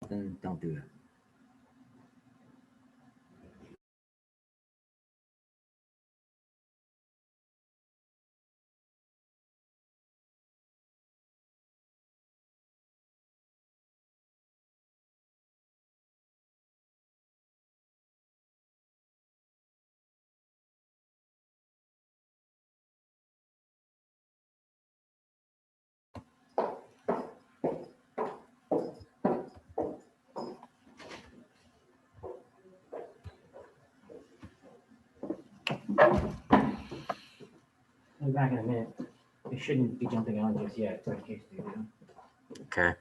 then don't do that. I'll be back in a minute. They shouldn't be jumping on just yet, in case they do. Okay.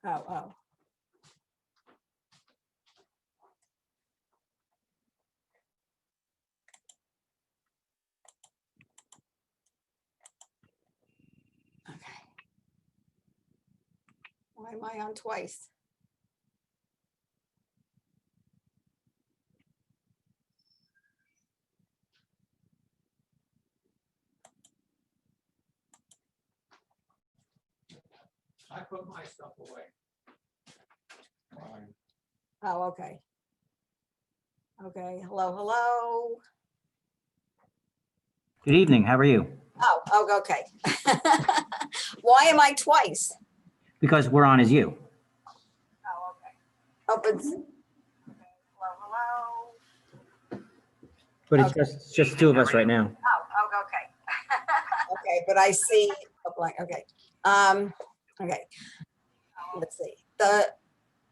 Oh. Okay. Why am I on twice? I put my stuff away. Fine. Oh, okay. Okay, hello. Good evening. How are you? Oh, okay. Why am I twice? Because we're on as you. Oh, okay. Opens. Okay, hello. But it's Okay. just two of us right now. Oh, okay. Okay, but I see, a blank, okay. Okay. Let's see. The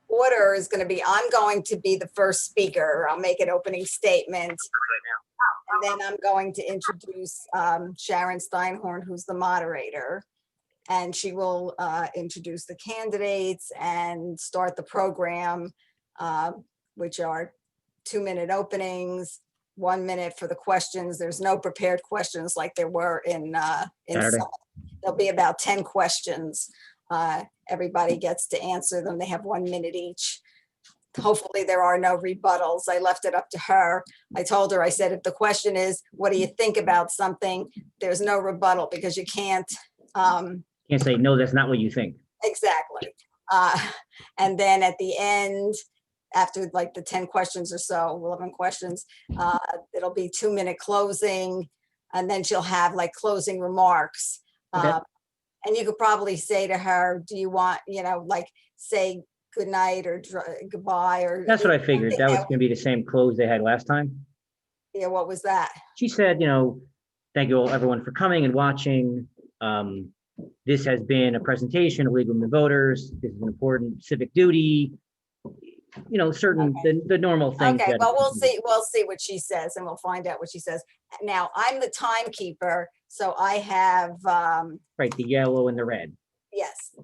order is going to be, I'm going to be the first speaker. I'll make an opening statement. And then I'm going to introduce Sharon Steinhorn, who's the moderator. And she will introduce the candidates and start the program, which are 2-minute openings, 1 minute for the questions. There's no prepared questions like there were in Saturday. some. There'll be about 10 questions. Everybody gets to answer them. They have 1 minute each. Hopefully there are no rebuttals. I left it up to her. I told her, I said, if the question is, what do you think about something? There's no rebuttal because you can't. Can't say, no, that's not what you think. Exactly. And then at the end, after like the 10 questions or so, 11 questions, it'll be 2-minute closing. And then she'll have like closing remarks. Okay. And you could probably say to her, do you want, like say good night or goodbye or. That's what I figured. That was going to be the same close they had last time. Yeah, what was that? She said, thank you all, everyone, for coming and watching. This has been a presentation of League of Women Voters. This is an important civic duty. Certain, the normal things. Okay, that- well, we'll see what she says and we'll find out what she says. Now, I'm the timekeeper, so I have, Right, the yellow and the red. yes.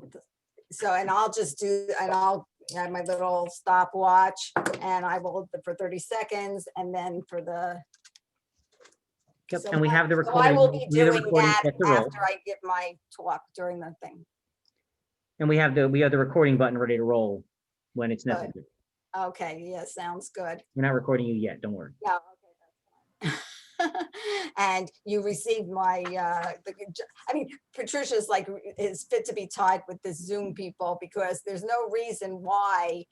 So, and I'll just do, and I'll have my little stopwatch and I will for 30 seconds and then for the. Yep, so and we have the I recording. will be we have the doing recording that set to roll. after I give my talk during the thing. And we have the recording button ready to roll when it's Good. necessary. Okay, yeah, sounds good. We're not recording you yet, don't worry. No, okay, that's fine. And you received my, Patricia's like, is fit to be tied with this Zoom people because there's no reason why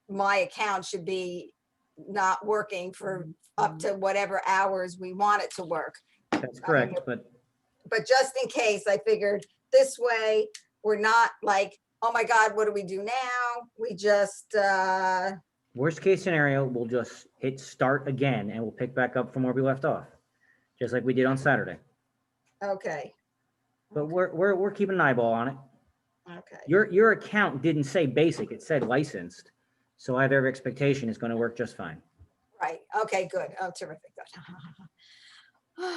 my account should be not working for up to whatever hours we want it to work. That's correct, but But just in case, I figured this way, we're not like, oh my God, what do we do now? We just, worst case scenario, we'll just hit start again and we'll pick back up from where we left off, just like we did on Saturday. okay, But we're keeping an eyeball on it. okay. Your account didn't say basic, it said licensed. So I have every expectation it's going to work just fine. Right, okay, good. Oh, terrific, good.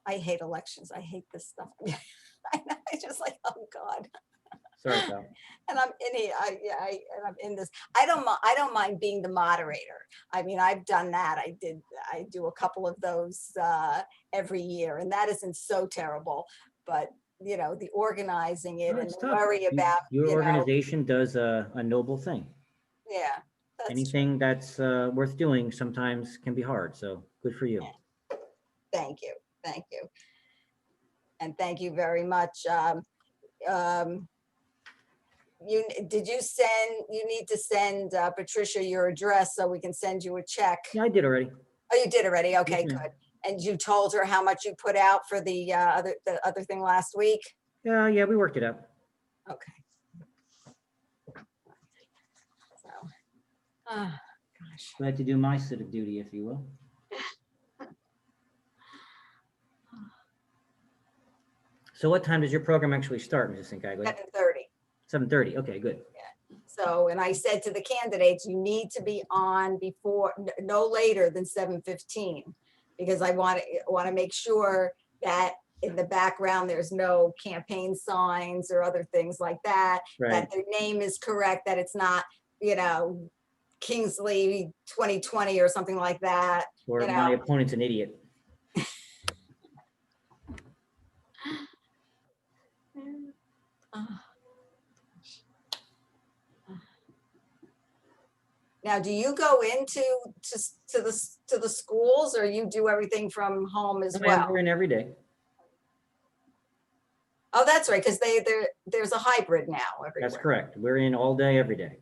I hate elections. I hate this stuff. I know, I just like, oh God. Sorry, pal. And I'm in here, and I'm in this. I don't mind being the moderator. I mean, I've done that. I do a couple of those every year, and that isn't so terrible. But the organizing it No, and it's the tough. worry about, Your organization does a noble thing. yeah. That's true. Anything that's worth doing sometimes can be hard. So good for you. Thank you, and thank you very much. You need to send Patricia your address so we can send you a check. Yeah, I did already. Oh, you did already? Okay, Yes, ma'am. good. And you told her how much you put out for the other thing last week? Yeah, we worked it out. Okay. So, gosh. Glad to do my civic duty, if you will. So what time does your program actually start, Mrs. Sincaglia? 7:30. 7:30. Okay, good. So, and I said to the candidates, you need to be on before, no later than 7:15, because I want to make sure that in the background, there's no campaign signs or other things like that, Right. that their name is correct, that it's not, Kingsley 2020 or something like that. Or you my know. opponent's an idiot. Now, do you go into to the schools, or you do everything from home as well? We're in every day. Oh, that's right, because there's a hybrid now everywhere. That's correct. We're in all day, every day.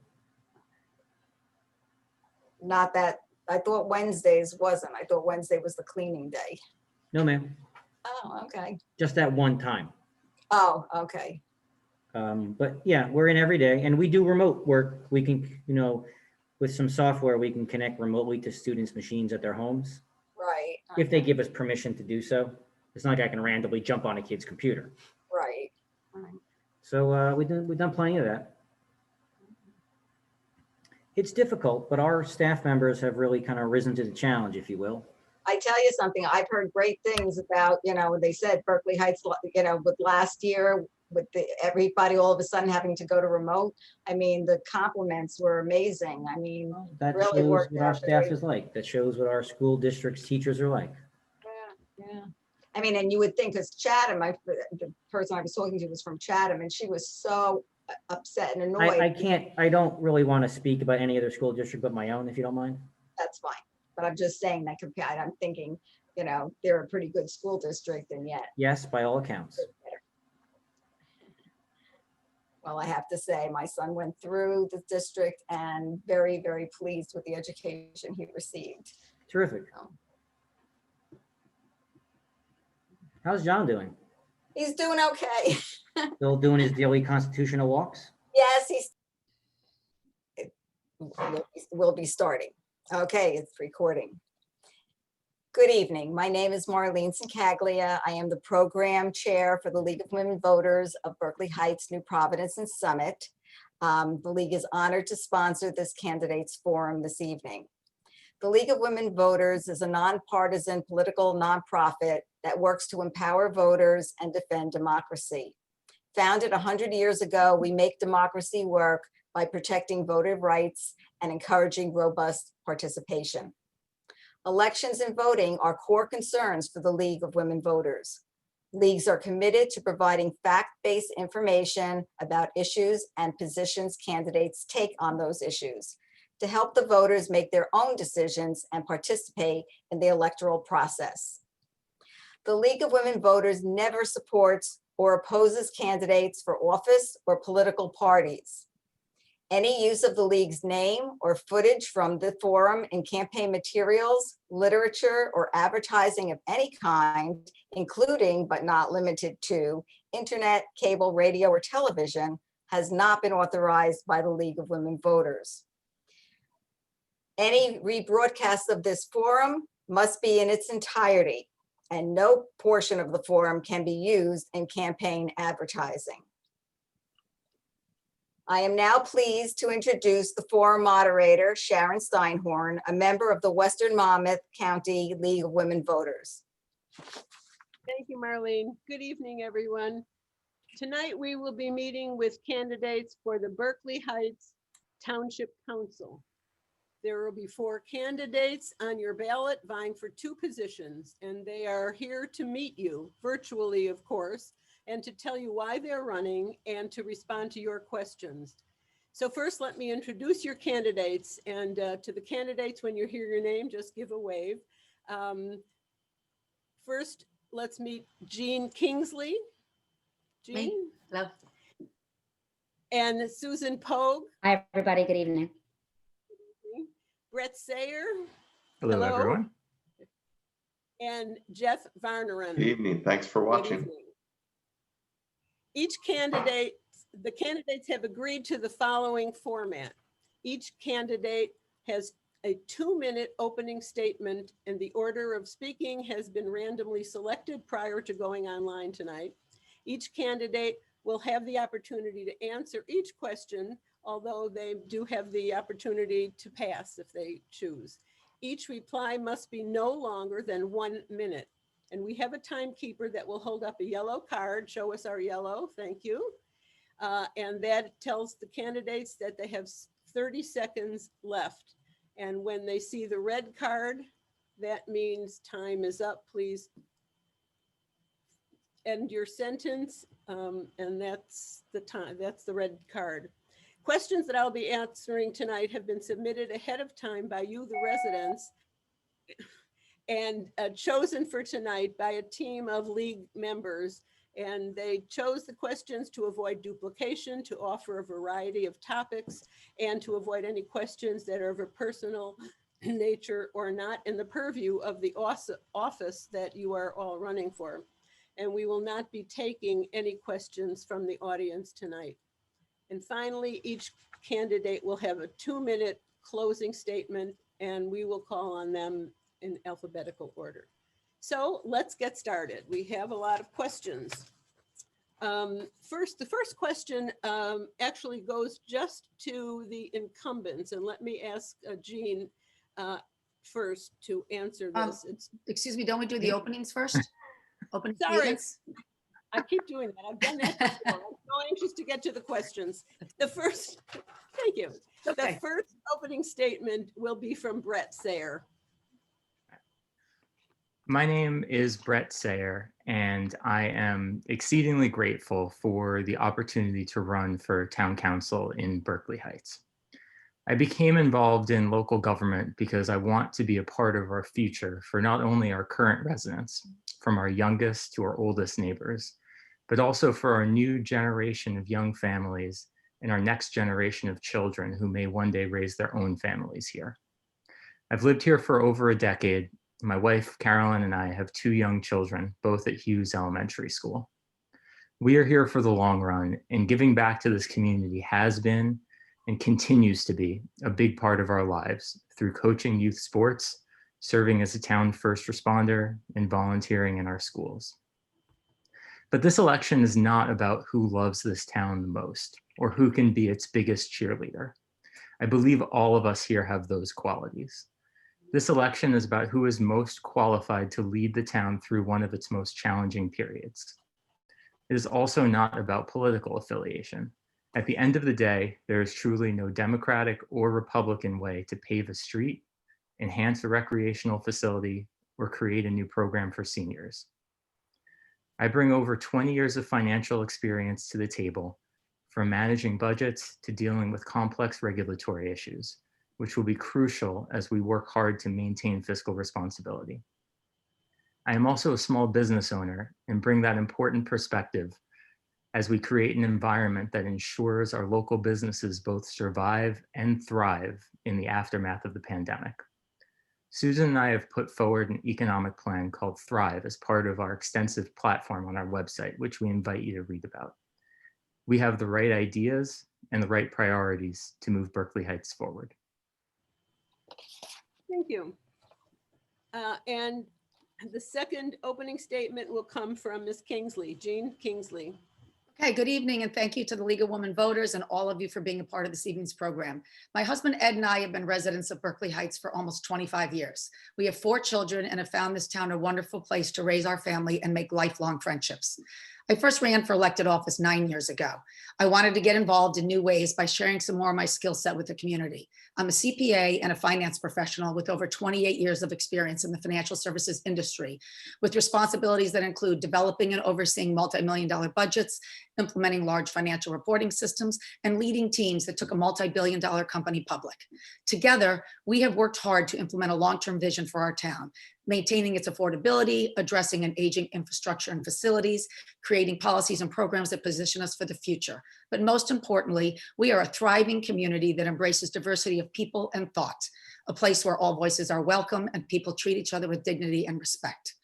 Not that, I thought Wednesdays wasn't. I thought Wednesday was the cleaning day. No, ma'am. Oh, okay. Just that one time. Oh, okay. But yeah, we're in every day and we do remote work. We can, with some software, we can connect remotely to students' machines at their homes. Right. if they give us permission to do so. It's not like I can randomly jump on a kid's computer. Right. Right. So we've done plenty of that. It's difficult, but our staff members have really kind of risen to the challenge, if you will. I tell you something, I've heard great things about, they said Berkeley Heights, with last year, with everybody all of a sudden having to go to remote. I mean, the compliments were amazing. I mean, That really shows worked what our out staff very- is like. That shows what our school districts' teachers are like. yeah. I mean, and you would think, because Chatham, the person I was talking to was from Chatham, and she was so upset and annoyed. I don't really want to speak about any other school district but my own, if you don't mind. That's fine. But I'm just saying that compared, I'm thinking, they're a pretty good school district, and yet. Yes, by all accounts. Well, I have to say, my son went through the district and very, very pleased with the education he received. Terrific. How's John doing? He's doing okay. Still doing his daily constitutional walks? Yes, we'll be starting. Okay, it's recording. Good evening. My name is Marlene Sincaglia. I am the program chair for the League of Women Voters of Berkeley Heights, New Providence, and Summit. The League is honored to sponsor this candidates forum this evening. The League of Women Voters is a nonpartisan political nonprofit that works to empower voters and defend democracy. Founded 100 years ago, we make democracy work by protecting voter rights and encouraging robust participation. Elections and voting are core concerns for the League of Women Voters. Leagues are committed to providing fact-based information about issues and positions candidates take on those issues to help the voters make their own decisions and participate in the electoral process. The League of Women Voters never supports or opposes candidates for office or political parties. Any use of the League's name or footage from the forum in campaign materials, literature, or advertising of any kind, including but not limited to internet, cable, radio, or television, has not been authorized by the League of Women Voters. Any rebroadcast of this forum must be in its entirety, and no portion of the forum can be used in campaign advertising. I am now pleased to introduce the forum moderator, Sharon Steinhorn, a member of the Western Monmouth County League of Women Voters. Thank you, Marlene. Good evening, everyone. Tonight, we will be meeting with candidates for the Berkeley Heights Township Council. There will be 4 candidates on your ballot vying for 2 positions, and they are here to meet you virtually, of course, and to tell you why they're running and to respond to your questions. So first, let me introduce your candidates, and to the candidates, when you hear your name, just give a wave. First, let's meet Jean Kingsley. Jean? Hello. And Susan Pogue. Hi, everybody. Good evening. Brett Sayer. Hello, Hello. everyone. And Jeff Varneren. Good evening. Thanks for Good watching. evening. Each candidate, the candidates have agreed to the following format. Each candidate has a 2-minute opening statement, and the order of speaking has been randomly selected prior to going online tonight. Each candidate will have the opportunity to answer each question, although they do have the opportunity to pass if they choose. Each reply must be no longer than 1 minute. And we have a timekeeper that will hold up a yellow card. Show us our yellow, thank you. And that tells the candidates that they have 30 seconds left. And when they see the red card, that means time is up. Please end your sentence. And that's the time, that's the red card. Questions that I'll be answering tonight have been submitted ahead of time by you, the residents, and chosen for tonight by a team of League members. And they chose the questions to avoid duplication, to offer a variety of topics, and to avoid any questions that are of a personal nature or not in the purview of the office that you are all running for. And we will not be taking any questions from the audience tonight. And finally, each candidate will have a 2-minute closing statement, and we will call on them in alphabetical order. So let's get started. We have a lot of questions. The first question actually goes just to the incumbents, and let me ask Jean first to answer this. Excuse me, don't we do the openings first? Opening Sorry. statements? I keep doing that. I've done that before. I'm so anxious to get to the questions. Thank you. Okay. The first opening statement will be from Brett Sayer. My name is Brett Sayer, and I am exceedingly grateful for the opportunity to run for town council in Berkeley Heights. I became involved in local government because I want to be a part of our future for not only our current residents, from our youngest to our oldest neighbors, but also for our new generation of young families and our next generation of children who may one day raise their own families here. I've lived here for over a decade. My wife, Carolyn, and I have 2 young children, both at Hughes Elementary School. We are here for the long run, and giving back to this community has been and continues to be a big part of our lives through coaching youth sports, serving as a town first responder, and volunteering in our schools. But this election is not about who loves this town the most or who can be its biggest cheerleader. I believe all of us here have those qualities. This election is about who is most qualified to lead the town through one of its most challenging periods. It is also not about political affiliation. At the end of the day, there is truly no Democratic or Republican way to pave a street, enhance a recreational facility, or create a new program for seniors. I bring over 20 years of financial experience to the table, from managing budgets to dealing with complex regulatory issues, which will be crucial as we work hard to maintain fiscal responsibility. I am also a small business owner and bring that important perspective as we create an environment that ensures our local businesses both survive and thrive in the aftermath of the pandemic. Susan and I have put forward an economic plan called Thrive as part of our extensive platform on our website, which we invite you to read about. We have the right ideas and the right priorities to move Berkeley Heights forward. Thank you. And the second opening statement will come from Ms. Kingsley, Jean Kingsley. Okay, good evening, and thank you to the League of Women Voters and all of you for being a part of this evening's program. My husband Ed and I have been residents of Berkeley Heights for almost 25 years. We have 4 children and have found this town a wonderful place to raise our family and make lifelong friendships. I first ran for elected office 9 years ago. I wanted to get involved in new ways by sharing some more of my skill set with the community. I'm a CPA and a finance professional with over 28 years of experience in the financial services industry, with responsibilities that include developing and overseeing multi-million-dollar budgets, implementing large financial reporting systems, and leading teams that took a multi-billion-dollar company public. Together, we have worked hard to implement a long-term vision for our town, maintaining its affordability, addressing an aging infrastructure and facilities, creating policies and programs that position us for the future. But most importantly, we are a thriving community that embraces diversity of people and thought, a place where all voices are welcome and people treat each other with dignity and respect.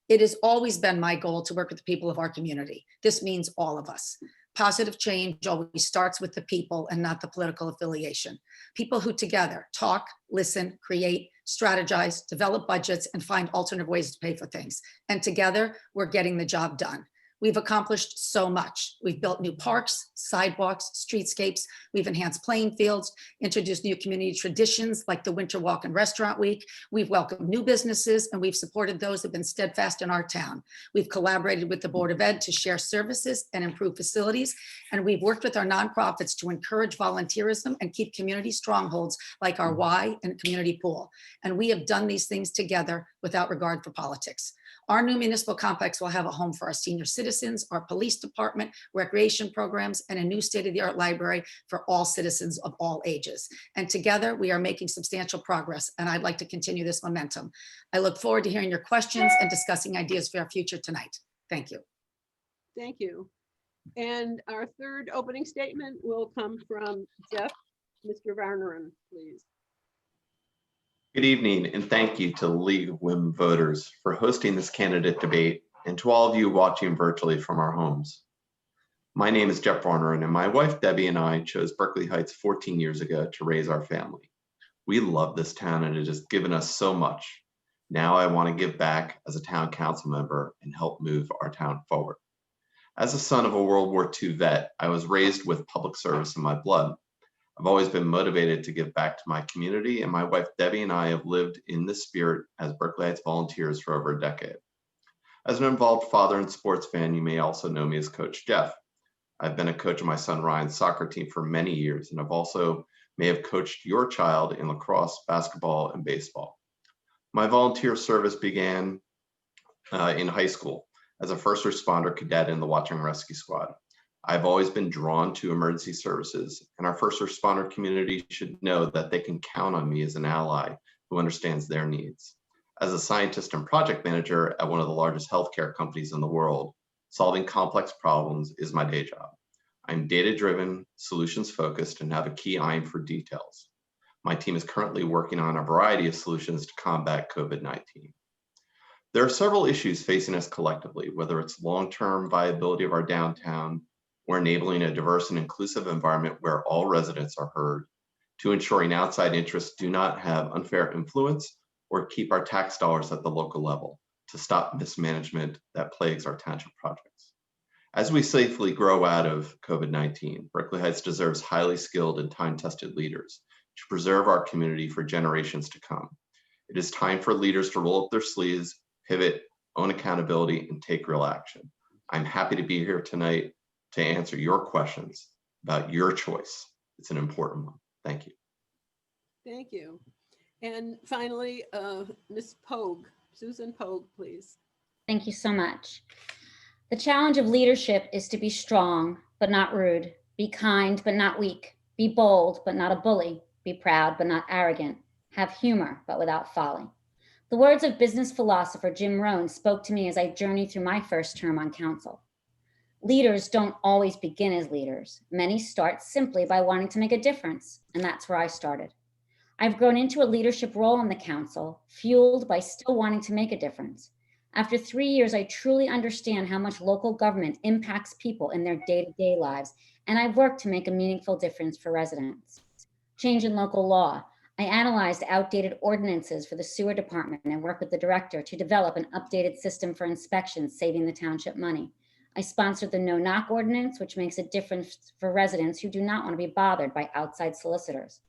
It has always been my goal to work with the people of our community. This means all of us. Positive change always starts with the people and not the political affiliation. People who together talk, listen, create, strategize, develop budgets, and find alternative ways to pay for things. And together, we're getting the job done. We've accomplished so much. We've built new parks, sidewalks, streetscapes. We've enhanced playing fields, introduced new community traditions like the Winter Walk and Restaurant Week. We've welcomed new businesses, and we've supported those who've been steadfast in our town. We've collaborated with the Board of Ed to share services and improve facilities. And we've worked with our nonprofits to encourage volunteerism and keep community strongholds like our Y and community pool. And we have done these things together without regard for politics. Our new municipal complex will have a home for our senior citizens, our police department, recreation programs, and a new state-of-the-art library for all citizens of all ages. And together, we are making substantial progress, and I'd like to continue this momentum. I look forward to hearing your questions and discussing ideas for our future tonight. Thank you. Thank you. And our third opening statement will come from Jeff, Mr. Varneren, please. Good evening, and thank you to the League of Women Voters for hosting this candidate debate, and to all of you watching virtually from our homes. My name is Jeff Varneren, and my wife Debbie and I chose Berkeley Heights 14 years ago to raise our family. We love this town, and it has given us so much. Now I want to give back as a town council member and help move our town forward. As a son of a World War II vet, I was raised with public service in my blood. I've always been motivated to give back to my community, and my wife Debbie and I have lived in this spirit as Berkeley Heights volunteers for over a decade. As an involved father and sports fan, you may also know me as Coach Jeff. I've been a coach of my son Ryan's soccer team for many years, and I've also may have coached your child in lacrosse, basketball, and baseball. My volunteer service began in high school as a first responder cadet in the Watch and Rescue Squad. I've always been drawn to emergency services, and our first responder community should know that they can count on me as an ally who understands their needs. As a scientist and project manager at one of the largest healthcare companies in the world, solving complex problems is my day job. I'm data-driven, solutions-focused, and have a key eye for details. My team is currently working on a variety of solutions to combat COVID-19. There are several issues facing us collectively, whether it's long-term viability of our downtown, or enabling a diverse and inclusive environment where all residents are heard, to ensuring outside interests do not have unfair influence or keep our tax dollars at the local level to stop mismanagement that plagues our township projects. As we safely grow out of COVID-19, Berkeley Heights deserves highly skilled and time-tested leaders to preserve our community for generations to come. It is time for leaders to roll up their sleeves, pivot, own accountability, and take real action. I'm happy to be here tonight to answer your questions about your choice. It's an important one. Thank you. Thank you. And finally, Ms. Pogue, Susan Pogue, please. Thank you so much. The challenge of leadership is to be strong, but not rude, be kind, but not weak, be bold, but not a bully, be proud, but not arrogant, have humor, but without folly. The words of business philosopher Jim Rohn spoke to me as I journeyed through my first term on council. Leaders don't always begin as leaders. Many start simply by wanting to make a difference, and that's where I started. I've grown into a leadership role in the council, fueled by still wanting to make a difference. After 3 years, I truly understand how much local government impacts people in their day-to-day lives, and I've worked to make a meaningful difference for residents. Change in local law. I analyzed outdated ordinances for the sewer department and worked with the director to develop an updated system for inspections, saving the township money. I sponsored the no-knock ordinance, which makes a difference for residents who do not want to be bothered by outside solicitors.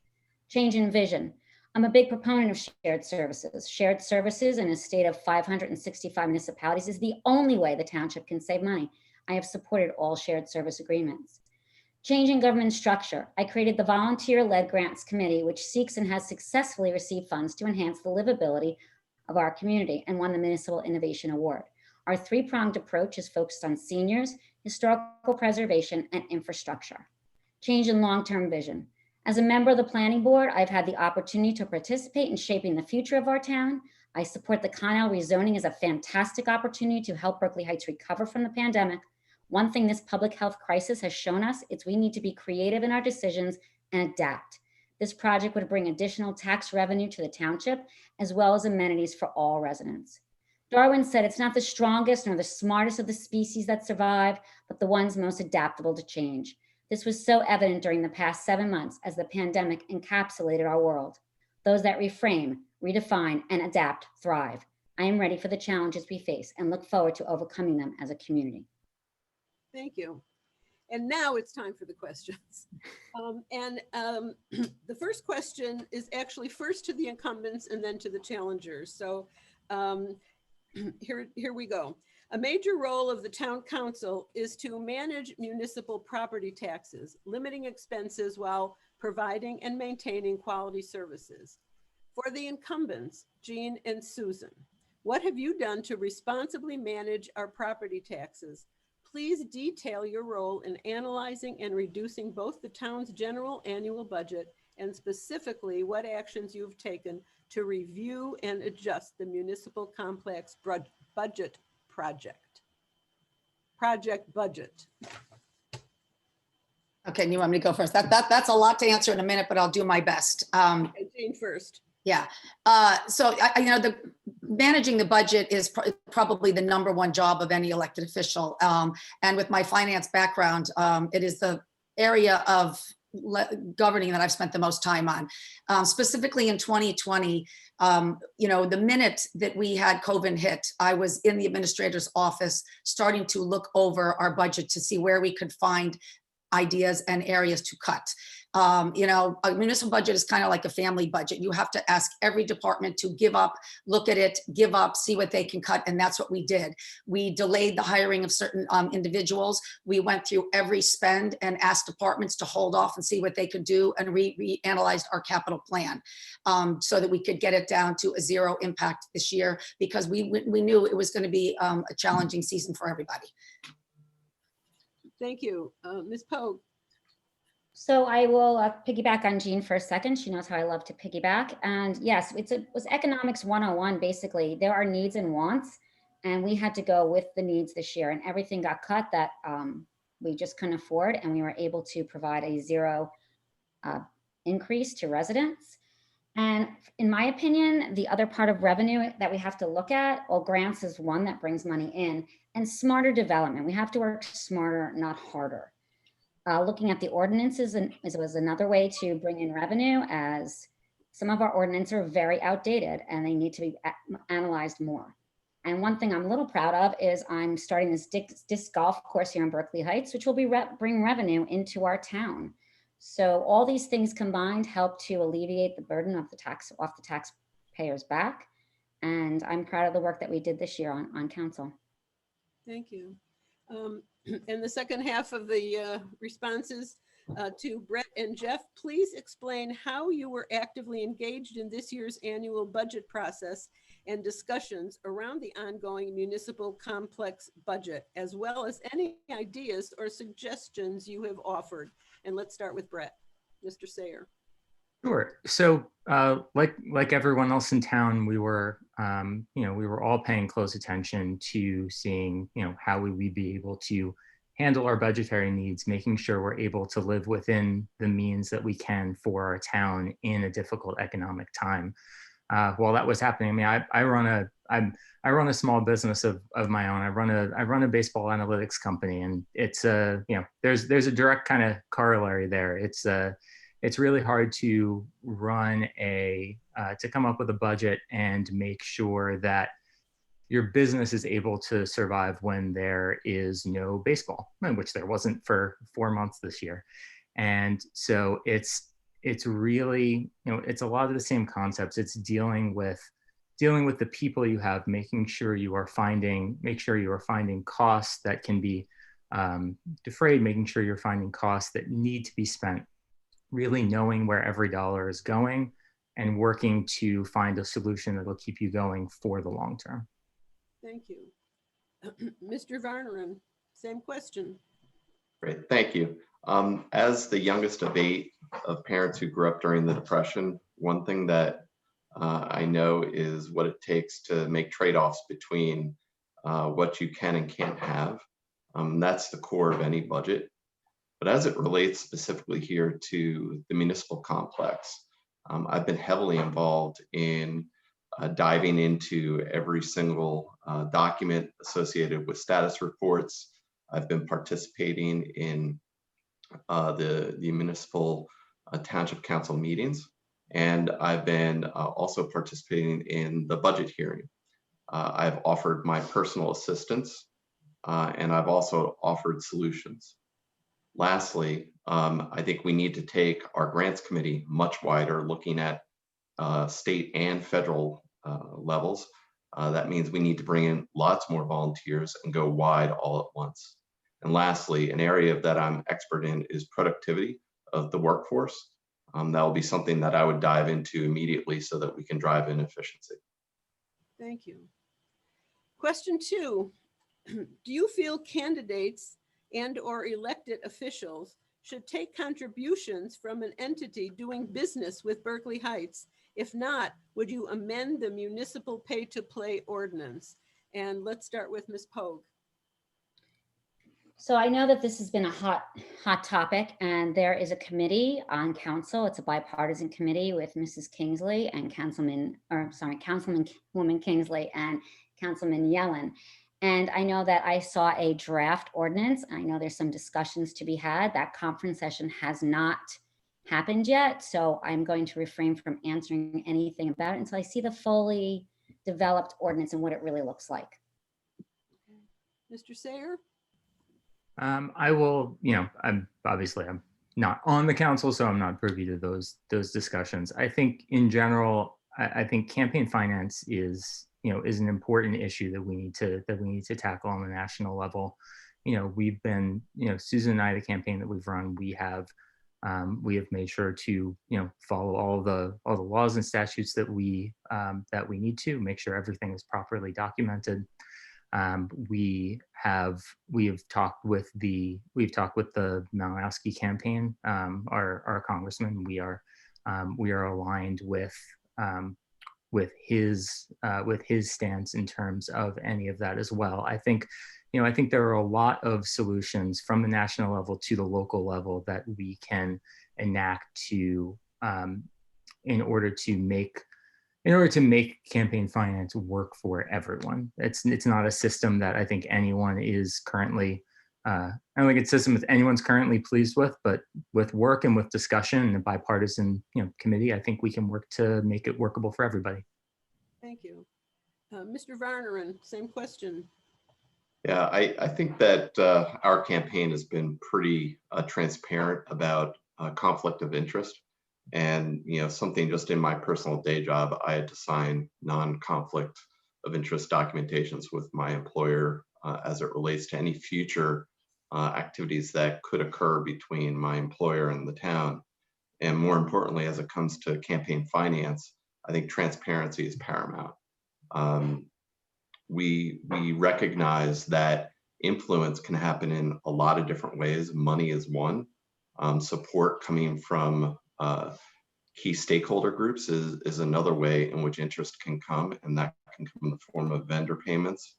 Change in vision. I'm a big proponent of shared services. Shared services in a state of 565 municipalities is the only way the township can save money. I have supported all shared service agreements. Change in government structure. I created the Volunteer-Led Grants Committee, which seeks and has successfully received funds to enhance the livability of our community and won the Municipal Innovation Award. Our three-pronged approach is focused on seniors, historical preservation, and infrastructure. Change in long-term vision. As a member of the planning board, I've had the opportunity to participate in shaping the future of our town. I support the Connell rezoning as a fantastic opportunity to help Berkeley Heights recover from the pandemic. One thing this public health crisis has shown us is we need to be creative in our decisions and adapt. This project would bring additional tax revenue to the township, as well as amenities for all residents. Darwin said it's not the strongest nor the smartest of the species that survive, but the ones most adaptable to change. This was so evident during the past 7 months as the pandemic encapsulated our world. Those that reframe, redefine, and adapt thrive. I am ready for the challenges we face and look forward to overcoming them as a community. Thank you. And now it's time for the questions. The first question is actually first to the incumbents and then to the challengers. So here we go. A major role of the town council is to manage municipal property taxes, limiting expenses while providing and maintaining quality services. For the incumbents, Jean and Susan, what have you done to responsibly manage our property taxes? Please detail your role in analyzing and reducing both the town's general annual budget and specifically what actions you've taken to review and adjust the municipal complex budget budget. Okay, you want me to go first? That's a lot to answer in a minute, but I'll do my best. Okay, Jane first. Yeah. So managing the budget is probably the number one job of any elected official. And with my finance background, it is the area of governing that I've spent the most time on. Specifically in 2020, the minute that we had COVID hit, I was in the administrator's office starting to look over our budget to see where we could find ideas and areas to cut. A municipal budget is kind of like a family budget. You have to ask every department to give up, look at it, give up, see what they can cut. And that's what we did. We delayed the hiring of certain individuals. We went through every spend and asked departments to hold off and see what they could do, and reanalyzed our capital plan so that we could get it down to a zero impact this year, because we knew it was going to be a challenging season for everybody. Thank you. Ms. Pogue. So I will piggyback on Jean for a second. She knows how I love to piggyback. And yes, it was economics 101, basically. There are needs and wants, and we had to go with the needs this year, and everything got cut that we just couldn't afford, and we were able to provide a zero increase to residents. And in my opinion, the other part of revenue that we have to look at, well, grants is one that brings money in, and smarter development. We have to work smarter, not harder. Looking at the ordinances was another way to bring in revenue, as some of our ordinances are very outdated and they need to be analyzed more. And one thing I'm a little proud of is I'm starting this disc golf course here in Berkeley Heights, which will be bring revenue into our town. So all these things combined help to alleviate the burden of off the taxpayers' back. And I'm proud of the work that we did this year on council. Thank you. And the second half of the responses to Brett and Jeff, please explain how you were actively engaged in this year's annual budget process and discussions around the ongoing municipal complex budget, as well as any ideas or suggestions you have offered. And let's start with Brett. Mr. Sayer. Sure. So like everyone else in town, we were all paying close attention to seeing, how we would be able to handle our budgetary needs, making sure we're able to live within the means that we can for our town in a difficult economic time. While that was happening, I run a small business of my own. I run a baseball analytics company, and it's there's a direct kind of corollary there. It's really hard to run to come up with a budget and make sure that your business is able to survive when there is no baseball, which there wasn't for 4 months this year. And so it's really, it's a lot of the same concepts. It's dealing with the people you have, making sure you are finding costs that can be defrayed, making sure you're finding costs that need to be spent, really knowing where every dollar is going and working to find a solution that will keep you going for the long term. Thank you. Mr. Varneren, same question. Great, thank you. As the youngest of 8 of parents who grew up during the Depression, one thing that I know is what it takes to make trade-offs between what you can and can't have. That's the core of any budget. But as it relates specifically here to the municipal complex, I've been heavily involved in diving into every single document associated with status reports. I've been participating in the municipal township council meetings, and I've been also participating in the budget hearing. I've offered my personal assistance, and I've also offered solutions. Lastly, I think we need to take our grants committee much wider, looking at state and federal levels. That means we need to bring in lots more volunteers and go wide all at once. And lastly, an area that I'm expert in is productivity of the workforce. That will be something that I would dive into immediately so that we can drive in efficiency. Thank you. Question 2, do you feel candidates and/or elected officials should take contributions from an entity doing business with Berkeley Heights? If not, would you amend the municipal pay-to-play ordinance? And let's start with Ms. Pogue. So I know that this has been a hot topic, and there is a committee on council. It's a bipartisan committee with Mrs. Kingsley and Councilwoman Kingsley and Councilman Yellen. And I know that I saw a draft ordinance. I know there's some discussions to be had. That conference session has not happened yet. So I'm going to refrain from answering anything about it until I see the fully developed ordinance and what it really looks like. Mr. Sayer? I will, I'm not on the council, so I'm not privy to those discussions. I think in general, I think campaign finance is an important issue that we need to tackle on the national level. We've been, Susan and I, the campaign that we've run, we have made sure to follow all the laws and statutes that we need to make sure everything is properly documented. We have talked with the Malinowski campaign, our congressman. We are aligned with his stance in terms of any of that as well. I think there are a lot of solutions from the national level to the local level that we can enact to in order to make campaign finance work for everyone. It's not a system that I think anyone is currently, I don't think it's a system that anyone's currently pleased with, but with work and with discussion and a bipartisan committee, I think we can work to make it workable for everybody. Thank you. Mr. Varneren, same question. Yeah, I think that our campaign has been pretty transparent about conflict of interest. And, something just in my personal day job, I had to sign non-conflict of interest documentations with my employer as it relates to any future activities that could occur between my employer and the town. And more importantly, as it comes to campaign finance, I think transparency is paramount. We recognize that influence can happen in a lot of different ways. Money is one. Support coming from key stakeholder groups is another way in which interest can come, and that can come in the form of vendor payments.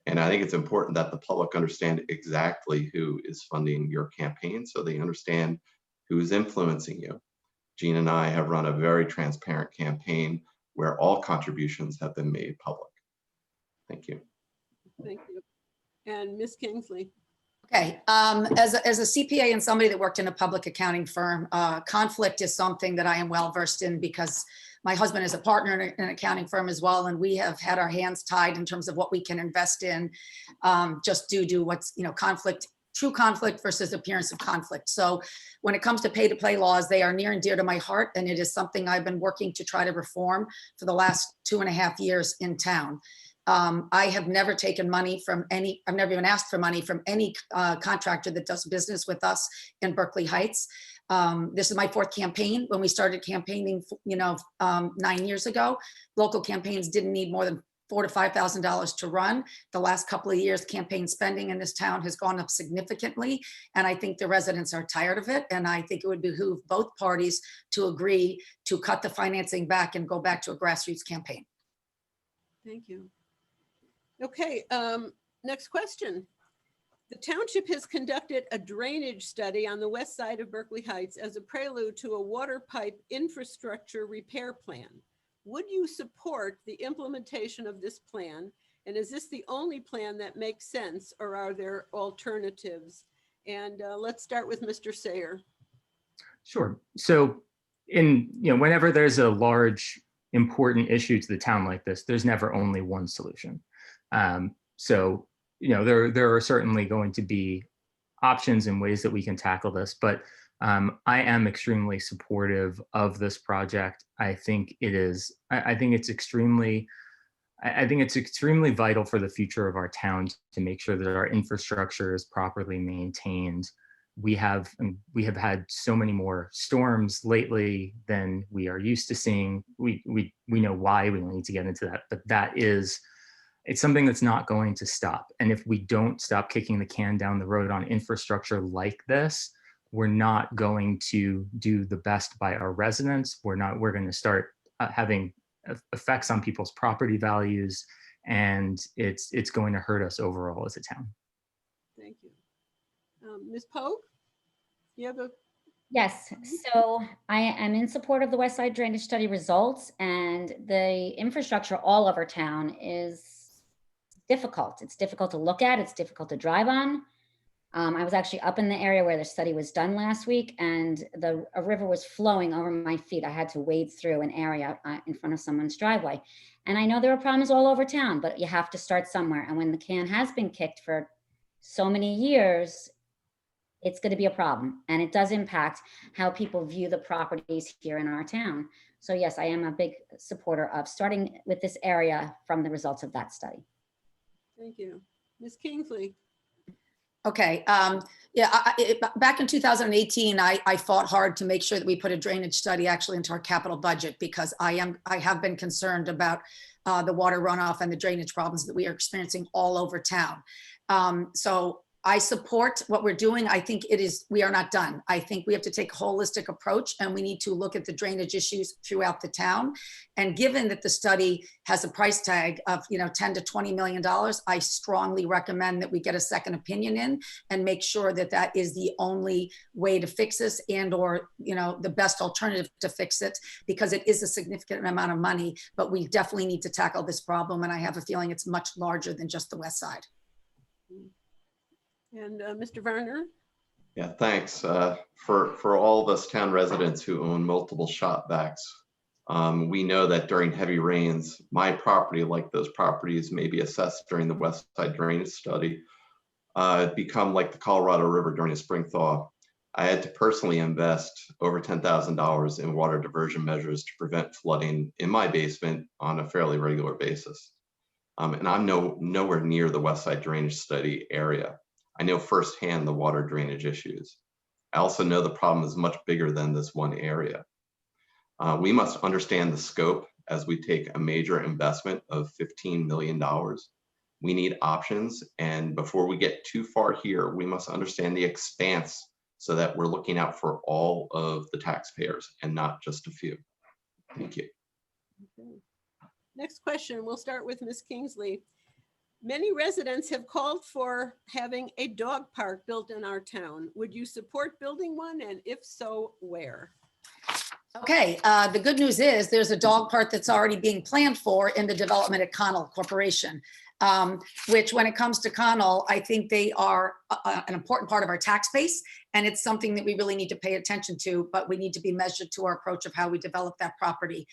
And I think it's important that the public understand exactly who is funding your campaign so they understand who is influencing you. Jean and I have run a very transparent campaign where all contributions have been made public. Thank you. Thank you. And Ms. Kingsley? Okay, as a CPA and somebody that worked in a public accounting firm, conflict is something that I am well versed in because my husband is a partner in an accounting firm as well, and we have had our hands tied in terms of what we can invest in, just due to what's conflict, true conflict versus appearance of conflict. So when it comes to pay-to-play laws, they are near and dear to my heart, and it is something I've been working to try to reform for the last 2.5 years in town. I have never taken money from I've never even asked for money from any contractor that does business with us in Berkeley Heights. This is my 4th campaign. When we started campaigning, 9 years ago, local campaigns didn't need more than $4,000 to $5,000 to run. The last couple of years, campaign spending in this town has gone up significantly. And I think the residents are tired of it. And I think it would behoove both parties to agree to cut the financing back and go back to a grassroots campaign. Thank you. Okay, next question. The township has conducted a drainage study on the west side of Berkeley Heights as a prelude to a water pipe infrastructure repair plan. Would you support the implementation of this plan? And is this the only plan that makes sense, or are there alternatives? And let's start with Mr. Sayer. Sure. So whenever there's a large, important issue to the town like this, there's never only one solution. So there are certainly going to be options and ways that we can tackle this, but I am extremely supportive of this project. I think it's extremely vital for the future of our town to make sure that our infrastructure is properly maintained. We have had so many more storms lately than we are used to seeing. We know why. We don't need to get into that, but it's something that's not going to stop. And if we don't stop kicking the can down the road on infrastructure like this, we're not going to do the best by our residents. We're going to start having effects on people's property values, and it's going to hurt us overall as a town. Thank you. Ms. Pogue, you have a... Yes, so I am in support of the West Side Drainage Study results, and the infrastructure all over town is difficult. It's difficult to look at. It's difficult to drive on. I was actually up in the area where the study was done last week, and a river was flowing over my feet. I had to wade through an area in front of someone's driveway. And I know there are problems all over town, but you have to start somewhere. And when the can has been kicked for so many years, it's going to be a problem. And it does impact how people view the properties here in our town. So yes, I am a big supporter of starting with this area from the results of that study. Thank you. Ms. Kingsley? Okay, back in 2018, I fought hard to make sure that we put a drainage study actually into our capital budget, because I have been concerned about the water runoff and the drainage problems that we are experiencing all over town. So I support what we're doing. I think we are not done. I think we have to take a holistic approach, and we need to look at the drainage issues throughout the town. And given that the study has a price tag of, $10 to $20 million, I strongly recommend that we get a second opinion in and make sure that that is the only way to fix this, and or, the best alternative to fix it, because it is a significant amount of money, but we definitely need to tackle this problem. And I have a feeling it's much larger than just the west side. And Mr. Varner? Yeah, thanks. For all of us town residents who own multiple shop backs, we know that during heavy rains, my property, like those properties may be assessed during the West Side Drainage Study, become like the Colorado River during a spring thaw. I had to personally invest over $10,000 in water diversion measures to prevent flooding in my basement on a fairly regular basis. And I'm nowhere near the West Side Drainage Study area. I know firsthand the water drainage issues. I also know the problem is much bigger than this one area. We must understand the scope as we take a major investment of $15 million. We need options, and before we get too far here, we must understand the expanse so that we're looking out for all of the taxpayers and not just a few. Thank you. Okay. Next question, we'll start with Ms. Kingsley. Many residents have called for having a dog park built in our town. Would you support building one? And if so, where? Okay, the good news is there's a dog park that's already being planned for in the development at Connell Corporation, which when it comes to Connell, I think they are an important part of our tax base. And it's something that we really need to pay attention to, but we need to be measured to our approach of how we develop that property,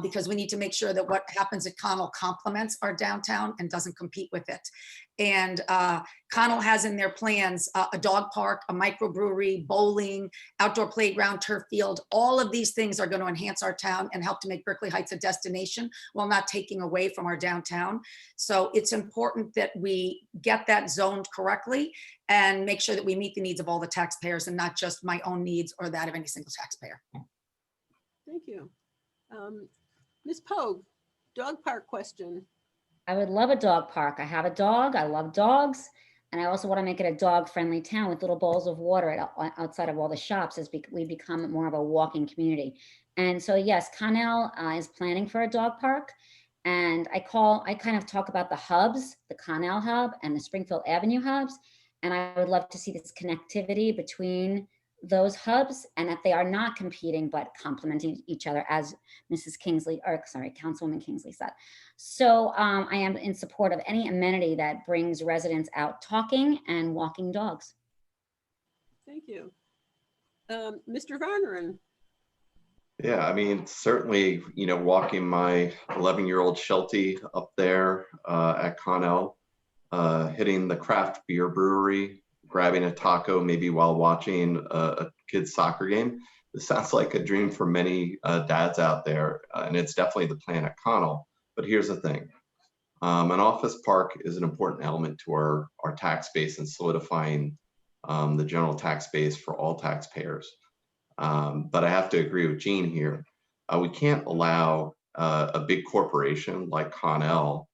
because we need to make sure that what happens at Connell complements our downtown and doesn't compete with it. And Connell has in their plans a dog park, a microbrewery, bowling, outdoor playground, turf field. All of these things are going to enhance our town and help to make Berkeley Heights a destination while not taking away from our downtown. So it's important that we get that zoned correctly and make sure that we meet the needs of all the taxpayers and not just my own needs or that of any single taxpayer. Thank you. Ms. Pogue, dog park question. I would love a dog park. I have a dog. I love dogs. And I also want to make it a dog-friendly town with little bowls of water outside of all the shops as we become more of a walking community. And so, yes, Connell is planning for a dog park. And I kind of talk about the hubs, the Connell hub and the Springfield Avenue hubs. And I would love to see this connectivity between those hubs, and that they are not competing but complementing each other, as Councilwoman Kingsley said. So I am in support of any amenity that brings residents out talking and walking dogs. Thank you. Mr. Varneren. Yeah, I mean, certainly, walking my 11-year-old Sheltie up there at Connell, hitting the craft beer brewery, grabbing a taco maybe while watching a kid's soccer game. This sounds like a dream for many dads out there, and it's definitely the plan at Connell. But here's the thing. An office park is an important element to our tax base and solidifying the general tax base for all taxpayers. But I have to agree with Jean here. We can't allow a big corporation like Connell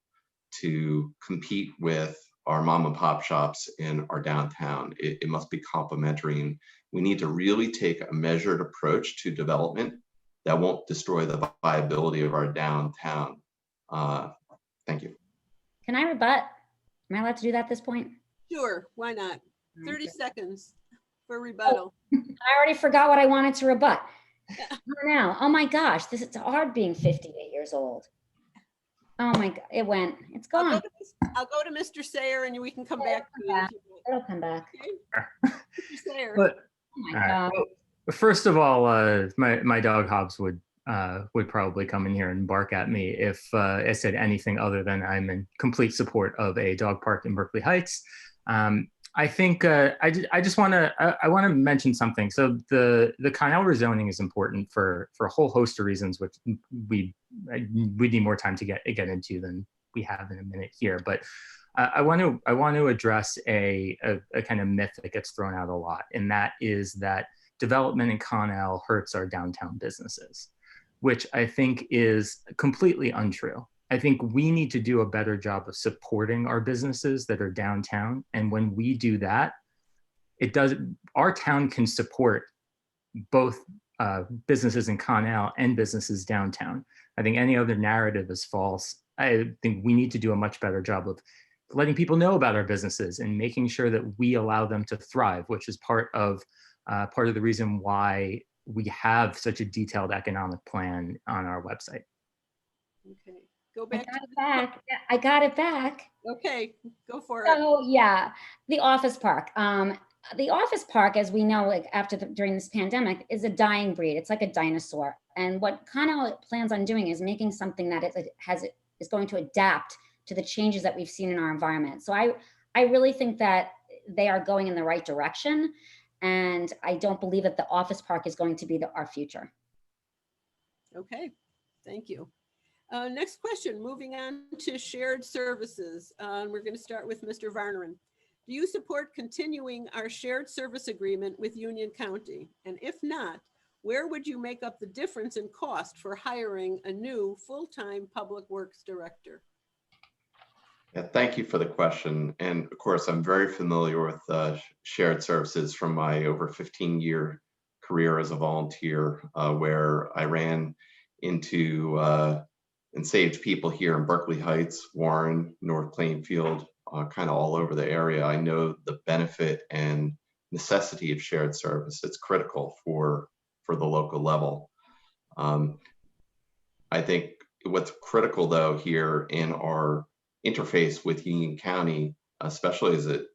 to compete with our mom and pop shops in our downtown. It must be complementary. We need to really take a measured approach to development that won't destroy the viability of our downtown. Thank you. Can I rebut? Am I allowed to do that at this point? Sure, why not? 30 seconds for rebuttal. I already forgot what I wanted to rebut. Now, oh my gosh, it's hard being 58 years old. Oh my God, it's I'll go gone. to I'll go to Mr. Sayer and we can come back to you. if you want. It'll come back. Okay? Mr. Sayer. But Oh my all right. God. Well, first of all, my dog Hobbs would probably come in here and bark at me if I said anything other than I'm in complete support of a dog park in Berkeley Heights. I think I just want to mention something. So the Connell rezoning is important for a whole host of reasons, which we need more time to get into than we have in a minute here. But I want to address a kind of myth that gets thrown out a lot, and that is that development in Connell hurts our downtown businesses, which I think is completely untrue. I think we need to do a better job of supporting our businesses that are downtown. And when we do that, our town can support both businesses in Connell and businesses downtown. I think any other narrative is false. I think we need to do a much better job of letting people know about our businesses and making sure that we allow them to thrive, which is part of the reason why we have such a detailed economic plan on our website. Okay, go I back. got it back. Yeah, I got it back. Okay, go for it. So yeah, the office park. The office park, as we know, like during this pandemic, is a dying breed. It's like a dinosaur. And what Connell plans on doing is making something that is going to adapt to the changes that we've seen in our environment. So I really think that they are going in the right direction. And I don't believe that the office park is going to be our future. Okay, thank you. Next question, moving on to shared services. We're going to start with Mr. Varneren. Do you support continuing our shared service agreement with Union County? And if not, where would you make up the difference in cost for hiring a new full-time public works director? Yeah, thank you for the question. And of course, I'm very familiar with shared services from my over 15-year career as a volunteer, where I ran into and saved people here in Berkeley Heights, Warren, North Plainfield, kind of all over the area. I know the benefit and necessity of shared service. It's critical for the local level. I think what's critical though here in our interface with Union County, especially as it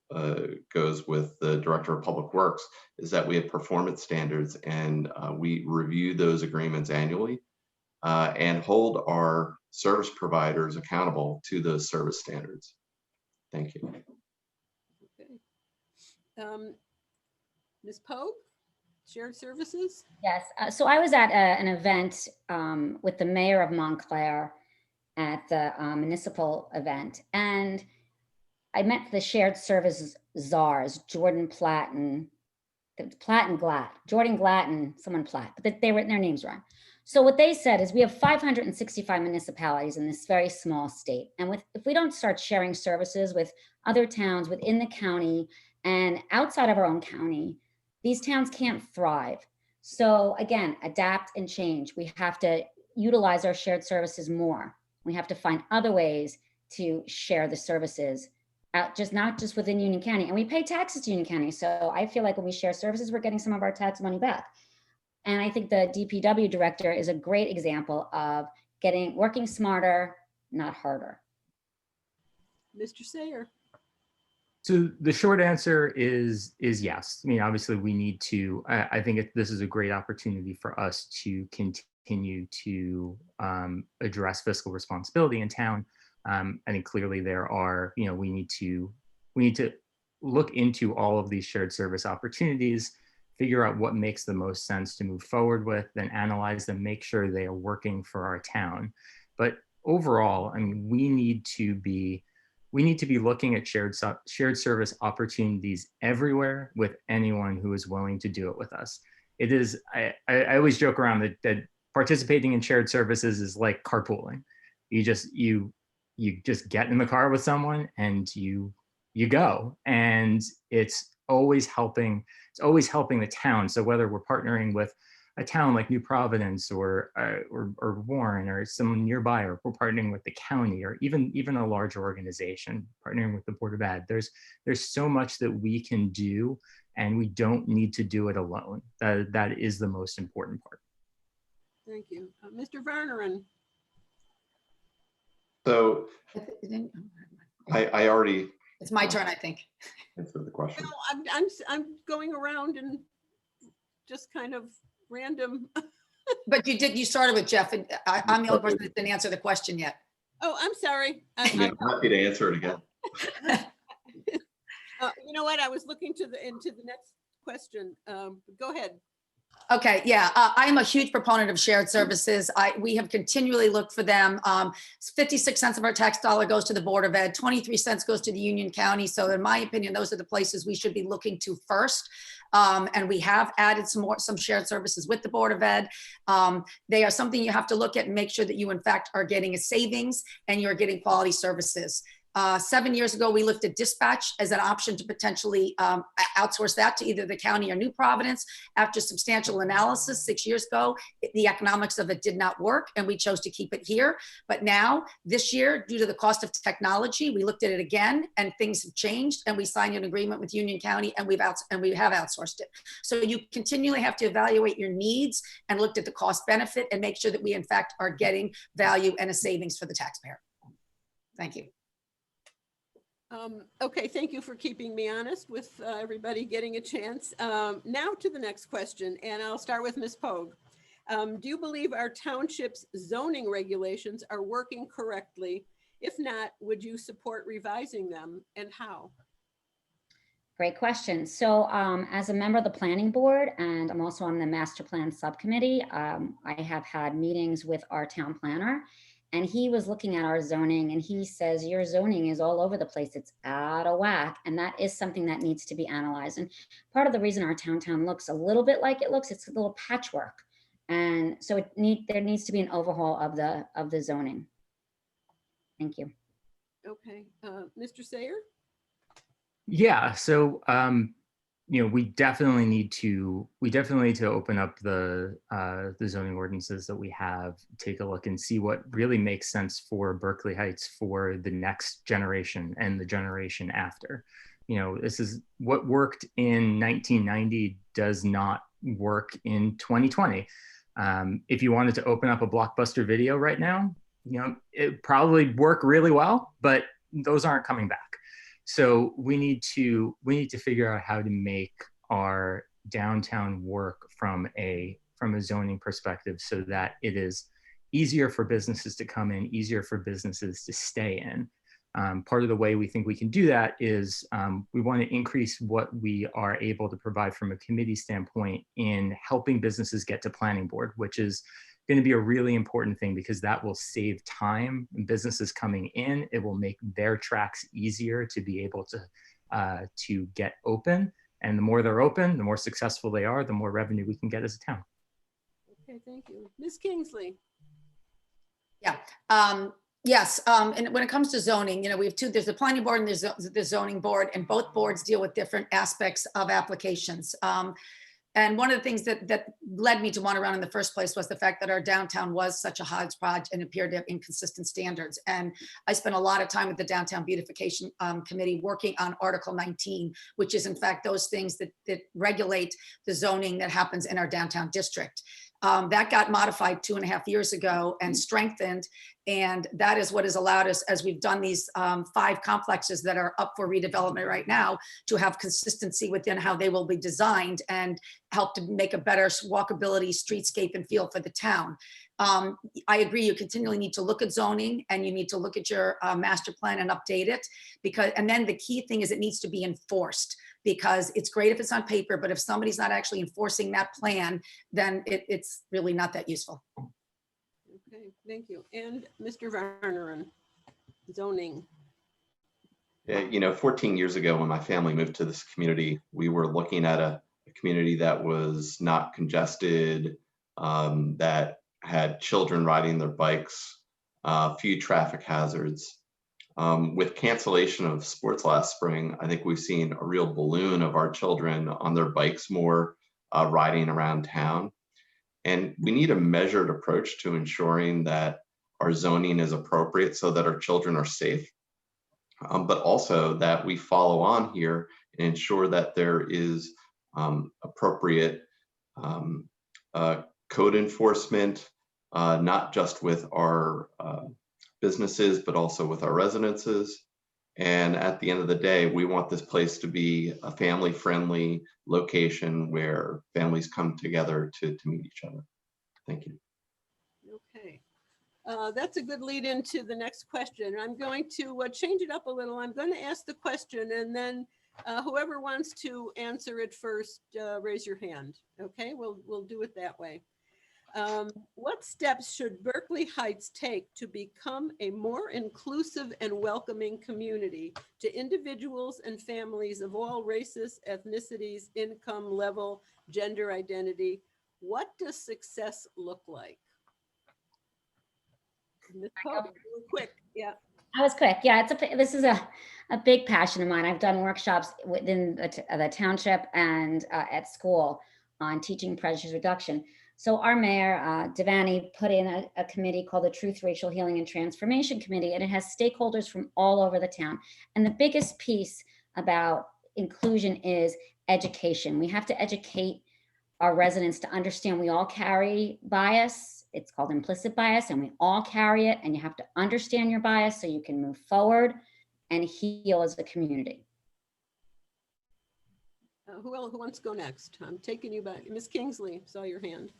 goes with the Director of Public Works, is that we have performance standards, and we review those agreements annually and hold our service providers accountable to those service standards. Thank you. Okay. Ms. Pope, shared services? Yes. So I was at an event with the mayor of Montclair at the municipal event, and I met the shared services czars, Jordan Platt and Glatt, Jordan Glatt and someone Platt, but their names wrong. So what they said is we have 565 municipalities in this very small state. And if we don't start sharing services with other towns within the county and outside of our own county, these towns can't thrive. So again, adapt and change. We have to utilize our shared services more. We have to find other ways to share the services out, not just within Union County. And we pay taxes to Union County. So I feel like when we share services, we're getting some of our tax money back. And I think the DPW director is a great example of working smarter, not harder. Mr. Sayer. So the short answer is yes. I mean, obviously we need to, I think this is a great opportunity for us to continue to address fiscal responsibility in town. I think clearly there are, we need to look into all of these shared service opportunities, figure out what makes the most sense to move forward with, then analyze them, make sure they are working for our town. But overall, I mean, we need to be looking at shared service opportunities everywhere with anyone who is willing to do it with us. It is, I always joke around that participating in shared services is like carpooling. You just get in the car with someone and you go, and it's always helping the town. So whether we're partnering with a town like New Providence or Warren or someone nearby, or we're partnering with the county, or even a larger organization partnering with the Board of Ed, there's so much that we can do, and we don't need to do it alone. That is the most important part. Thank you. Mr. Varneren. So I already It's my turn, I think. answered the question. No, I'm going around and just kind of random. But you started with Jeff, and I'm the only person that didn't answer the question yet. Oh, I'm sorry. I'm happy to answer it again. You know what? I was looking into the next question. Go ahead. Okay, yeah, I am a huge proponent of shared services. We have continually looked for them. 56 cents of our tax dollar goes to the Board of Ed, 23 cents goes to the Union County. So in my opinion, those are the places we should be looking to first. And we have added some shared services with the Board of Ed. They are something you have to look at and make sure that you in fact are getting a savings and you're getting quality services. 7 years ago, we looked at dispatch as an option to potentially outsource that to either the county or New Providence. After substantial analysis 6 years ago, the economics of it did not work and we chose to keep it here. But now this year, due to the cost of technology, we looked at it again and things have changed and we signed an agreement with Union County and we have outsourced it. So you continually have to evaluate your needs and look at the cost benefit and make sure that we in fact are getting value and a savings for the taxpayer. Thank you. Okay, thank you for keeping me honest with everybody getting a chance. Now to the next question, and I'll start with Ms. Pogue. Do you believe our township's zoning regulations are working correctly? If not, would you support revising them and how? Great question. So as a member of the planning board, and I'm also on the master plan subcommittee, I have had meetings with our town planner. And he was looking at our zoning and he says, your zoning is all over the place. It's out of whack. And that is something that needs to be analyzed. And part of the reason our town looks a little bit like it looks, it's a little patchwork. And so there needs to be an overhaul of the zoning. Thank you. Okay, Mr. Sayer? Yeah, so we definitely need to open up the zoning ordinances that we have, take a look and see what really makes sense for Berkeley Heights for the next generation and the generation after. This is what worked in 1990 does not work in 2020. If you wanted to open up a Blockbuster Video right now, it probably work really well, but those aren't coming back. So we need to figure out how to make our downtown work from a zoning perspective so that it is easier for businesses to come in, easier for businesses to stay in. Part of the way we think we can do that is we want to increase what we are able to provide from a committee standpoint in helping businesses get to planning board, which is going to be a really important thing because that will save time and businesses coming in. It will make their tracks easier to be able to get open. And the more they're open, the more successful they are, the more revenue we can get as a town. Okay, thank you. Ms. Kingsley? Yeah. Yes, and when it comes to zoning, we have two, there's the planning board and there's the zoning board, and both boards deal with different aspects of applications. And one of the things that led me to want to run in the first place was the fact that our downtown was such a hodgepodge and appeared to have inconsistent standards. And I spent a lot of time with the Downtown Beautification Committee working on Article 19, which is in fact those things that regulate the zoning that happens in our downtown district. That got modified 2.5 years ago and strengthened. And that is what has allowed us, as we've done these 5 complexes that are up for redevelopment right now, to have consistency within how they will be designed and help to make a better walkability, streetscape, and feel for the town. I agree, you continually need to look at zoning and you need to look at your master plan and update it, and then the key thing is it needs to be enforced, because it's great if it's on paper, but if somebody's not actually enforcing that plan, then it's really not that useful. Okay, thank you. And Mr. Varneren, zoning. Yeah, 14 years ago when my family moved to this community, we were looking at a community that was not congested, that had children riding their bikes, few traffic hazards. With cancellation of sports last spring, I think we've seen a real balloon of our children on their bikes more, riding around town. And we need a measured approach to ensuring that our zoning is appropriate so that our children are safe, but also that we follow on here and ensure that there is appropriate code enforcement, not just with our businesses, but also with our residences, And at the end of the day, we want this place to be a family-friendly location where families come together to meet each other. Thank you. Okay. That's a good lead into the next question. I'm going to change it up a little. I'm going to ask the question, and then whoever wants to answer it first, raise your hand. Okay, we'll do it that way. What steps should Berkeley Heights take to become a more inclusive and welcoming community to individuals and families of all races, ethnicities, income level, gender identity? What does success look like? Ms. Pope, real quick, yeah. I was quick. Yeah, this is a big passion of mine. I've done workshops within the township and at school on teaching prejudice reduction. So our mayor, Devani, put in a committee called the Truth, Racial Healing and Transformation Committee, and it has stakeholders from all over the town. And the biggest piece about inclusion is education. We have to educate our residents to understand we all carry bias. It's called implicit bias, and we all carry it, and you have to understand your bias so you can move forward and heal as a community. Who wants to go next? I'm taking you back. Ms. Kingsley, saw your hand.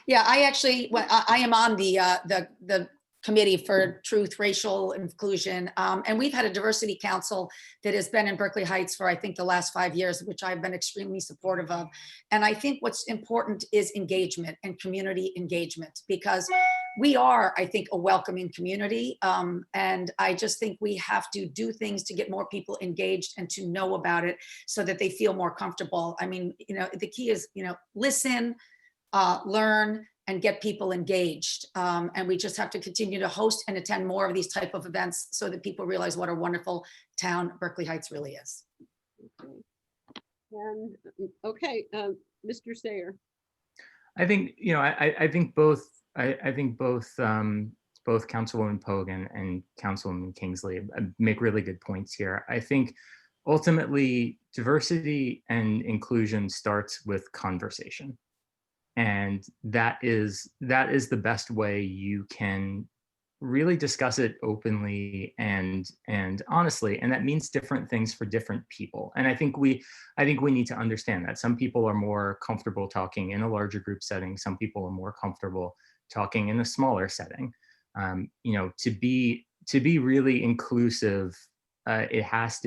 Yeah, I am on the committee for truth, racial inclusion. And we've had a diversity council that has been in Berkeley Heights for, I think, the last 5 years, which I've been extremely supportive of. And I think what's important is engagement and community engagement, because we are, I think, a welcoming community. And I just think we have to do things to get more people engaged and to know about it so that they feel more comfortable. I mean, the key is, listen, learn, and get people engaged. And we just have to continue to host and attend more of these type of events so that people realize what a wonderful town Berkeley Heights really is. And okay, Mr. Sayer. I think, I think both Councilwoman Pogan and Councilwoman Kingsley make really good points here. I think ultimately diversity and inclusion starts with conversation. And that is the best way you can really discuss it openly and honestly. And that means different things for different people. And I think we need to understand that some people are more comfortable talking in a larger group setting. Some people are more comfortable talking in a smaller setting. To be really inclusive, it has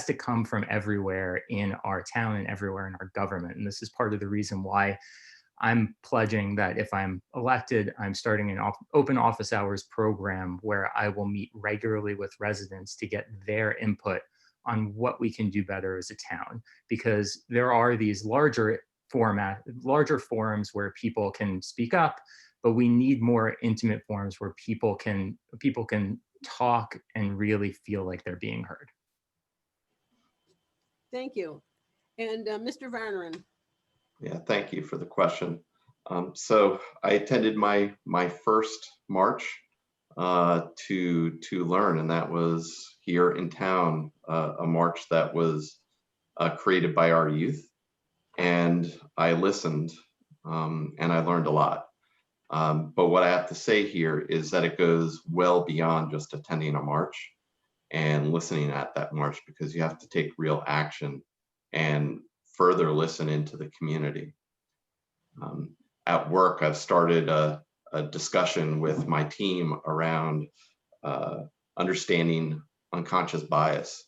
to come from everywhere in our town and everywhere in our government. And this is part of the reason why I'm pledging that if I'm elected, I'm starting an open office hours program where I will meet regularly with residents to get their input on what we can do better as a town. Because there are these larger forums where people can speak up, but we need more intimate forums where people can talk and really feel like they're being heard. Thank you. And Mr. Varneren. Yeah, thank you for the question. So I attended my first march to learn, and that was here in town, a march that was created by our youth. And I listened and I learned a lot. But what I have to say here is that it goes well beyond just attending a march and listening at that march, because you have to take real action and further listen into the community. At work, I've started a discussion with my team around understanding unconscious bias.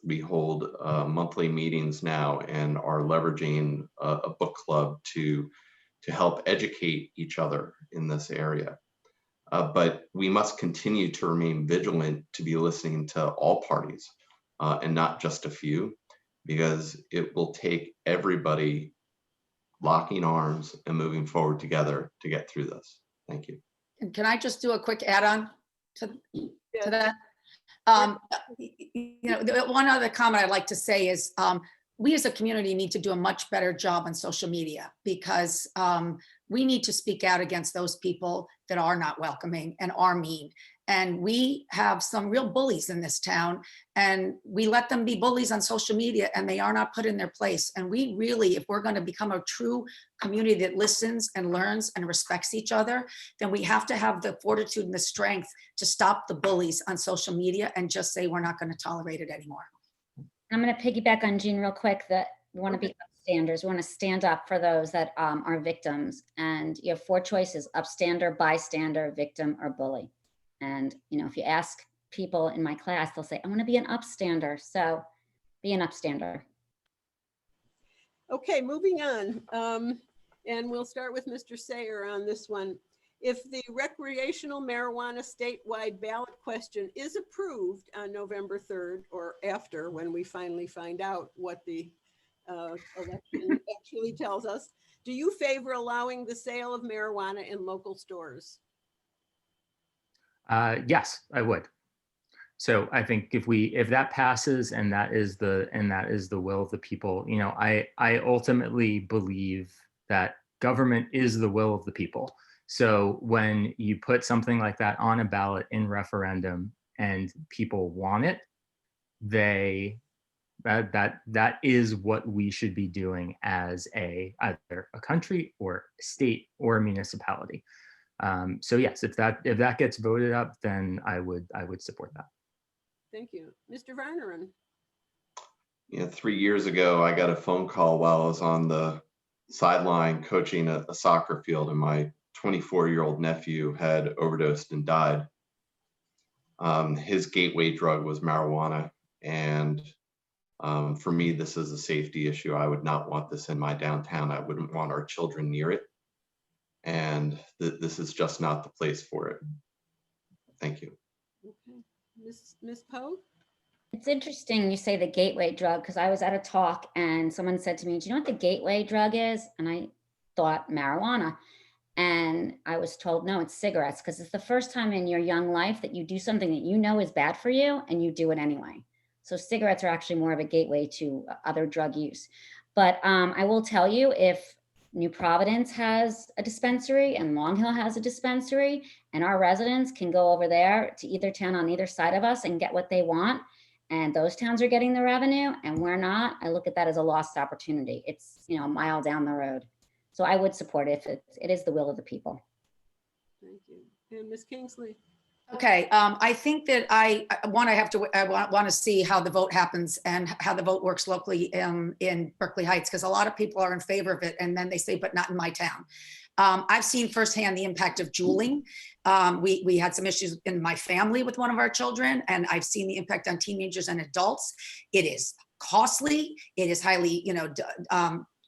We hold monthly meetings now and are leveraging a book club to help educate each other in this area. But we must continue to remain vigilant to be listening to all parties and not just a few, because it will take everybody locking arms and moving forward together to get through this. Thank you. And can I just do a quick add-on to that? One other comment I'd like to say is we as a community need to do a much better job on social media, because we need to speak out against those people that are not welcoming and are mean. And we have some real bullies in this town, and we let them be bullies on social media, and they are not put in their place. And we really, if we're going to become a true community that listens and learns and respects each other, then we have to have the fortitude and the strength to stop the bullies on social media and just say, we're not going to tolerate it anymore. I'm going to piggyback on Jean real quick, that we want to be upstanders. We want to stand up for those that are victims. And you have 4 choices: upstander, bystander, victim, or bully. And, you know, if you ask people in my class, they'll say, I want to be an upstander. So be an upstander. Okay, moving on. And we'll start with Mr. Sayer on this one. If the recreational marijuana statewide ballot question is approved on November 3rd, or after, when we finally find out what the election actually tells us, do you favor allowing the sale of marijuana in local stores? Yes, I would. So I think if that passes and that is the will of the people, you know, I ultimately believe that government is the will of the people. So when you put something like that on a ballot in referendum and people want it, that is what we should be doing as either a country or a state or a municipality. So yes, if that gets voted up, then I would support that. Thank you. Mr. Varneren. Yeah, 3 years ago, I got a phone call while I was on the sideline coaching a soccer field, and my 24-year-old nephew had overdosed and died. His gateway drug was marijuana. And for me, this is a safety issue. I would not want this in my downtown. I wouldn't want our children near it. And this is just not the place for it. Thank you. Okay. Ms. Poe? It's interesting you say the gateway drug, because I was at a talk and someone said to me, do you know what the gateway drug is? And I thought marijuana. And I was told, no, it's cigarettes, because it's the first time in your young life that you do something that you know is bad for you and you do it anyway. So cigarettes are actually more of a gateway to other drug use. But I will tell you, if New Providence has a dispensary and Long Hill has a dispensary, and our residents can go over there to either town on either side of us and get what they want, and those towns are getting the revenue and we're not, I look at that as a lost opportunity. It's, you know, a mile down the road. So I would support it if it is the will of the people. Thank you. And Ms. Kingsley? Okay, I think that I want to see how the vote happens and how the vote works locally in Berkeley Heights, because a lot of people are in favor of it, and then they say, but not in my town. I've seen firsthand the impact of juuling. We had some issues in my family with one of our children, and I've seen the impact on teenagers and adults. It is costly. It is highly, you know,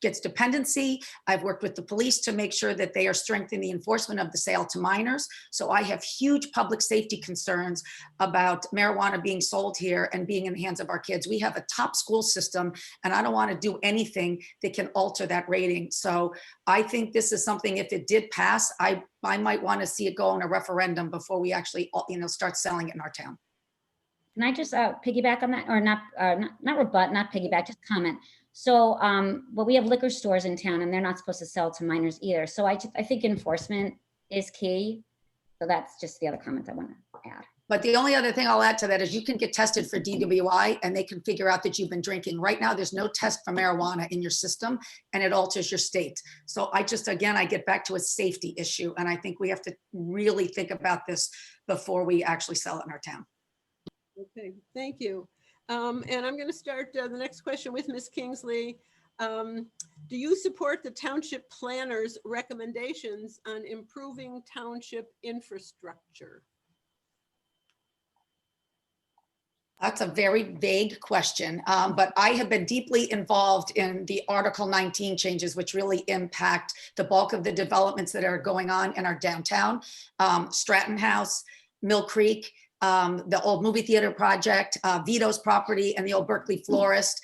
gets dependency. I've worked with the police to make sure that they are strengthening the enforcement of the sale to minors. So I have huge public safety concerns about marijuana being sold here and being in the hands of our kids. We have a top school system, and I don't want to do anything that can alter that rating. So I think this is something, if it did pass, I might want to see it go on a referendum before we actually, you know, start selling it in our town. Can I just piggyback on that, or not rebut, not piggyback, just comment. So, well, we have liquor stores in town and they're not supposed to sell to minors either. So I think enforcement is key. So that's just the other comment I want to add. But the only other thing I'll add to that is you can get tested for DWI and they can figure out that you've been drinking. Right now, there's no test for marijuana in your system and it alters your state. So I get back to a safety issue. And I think we have to really think about this before we actually sell it in our town. Okay, thank you. And I'm going to start the next question with Ms. Kingsley. Do you support the township planner's recommendations on improving township infrastructure? That's a very vague question, but I have been deeply involved in the Article 19 changes, which really impact the bulk of the developments that are going on in our downtown. Stratton House, Mill Creek, the old movie theater project, Vito's property, and the old Berkeley Florist.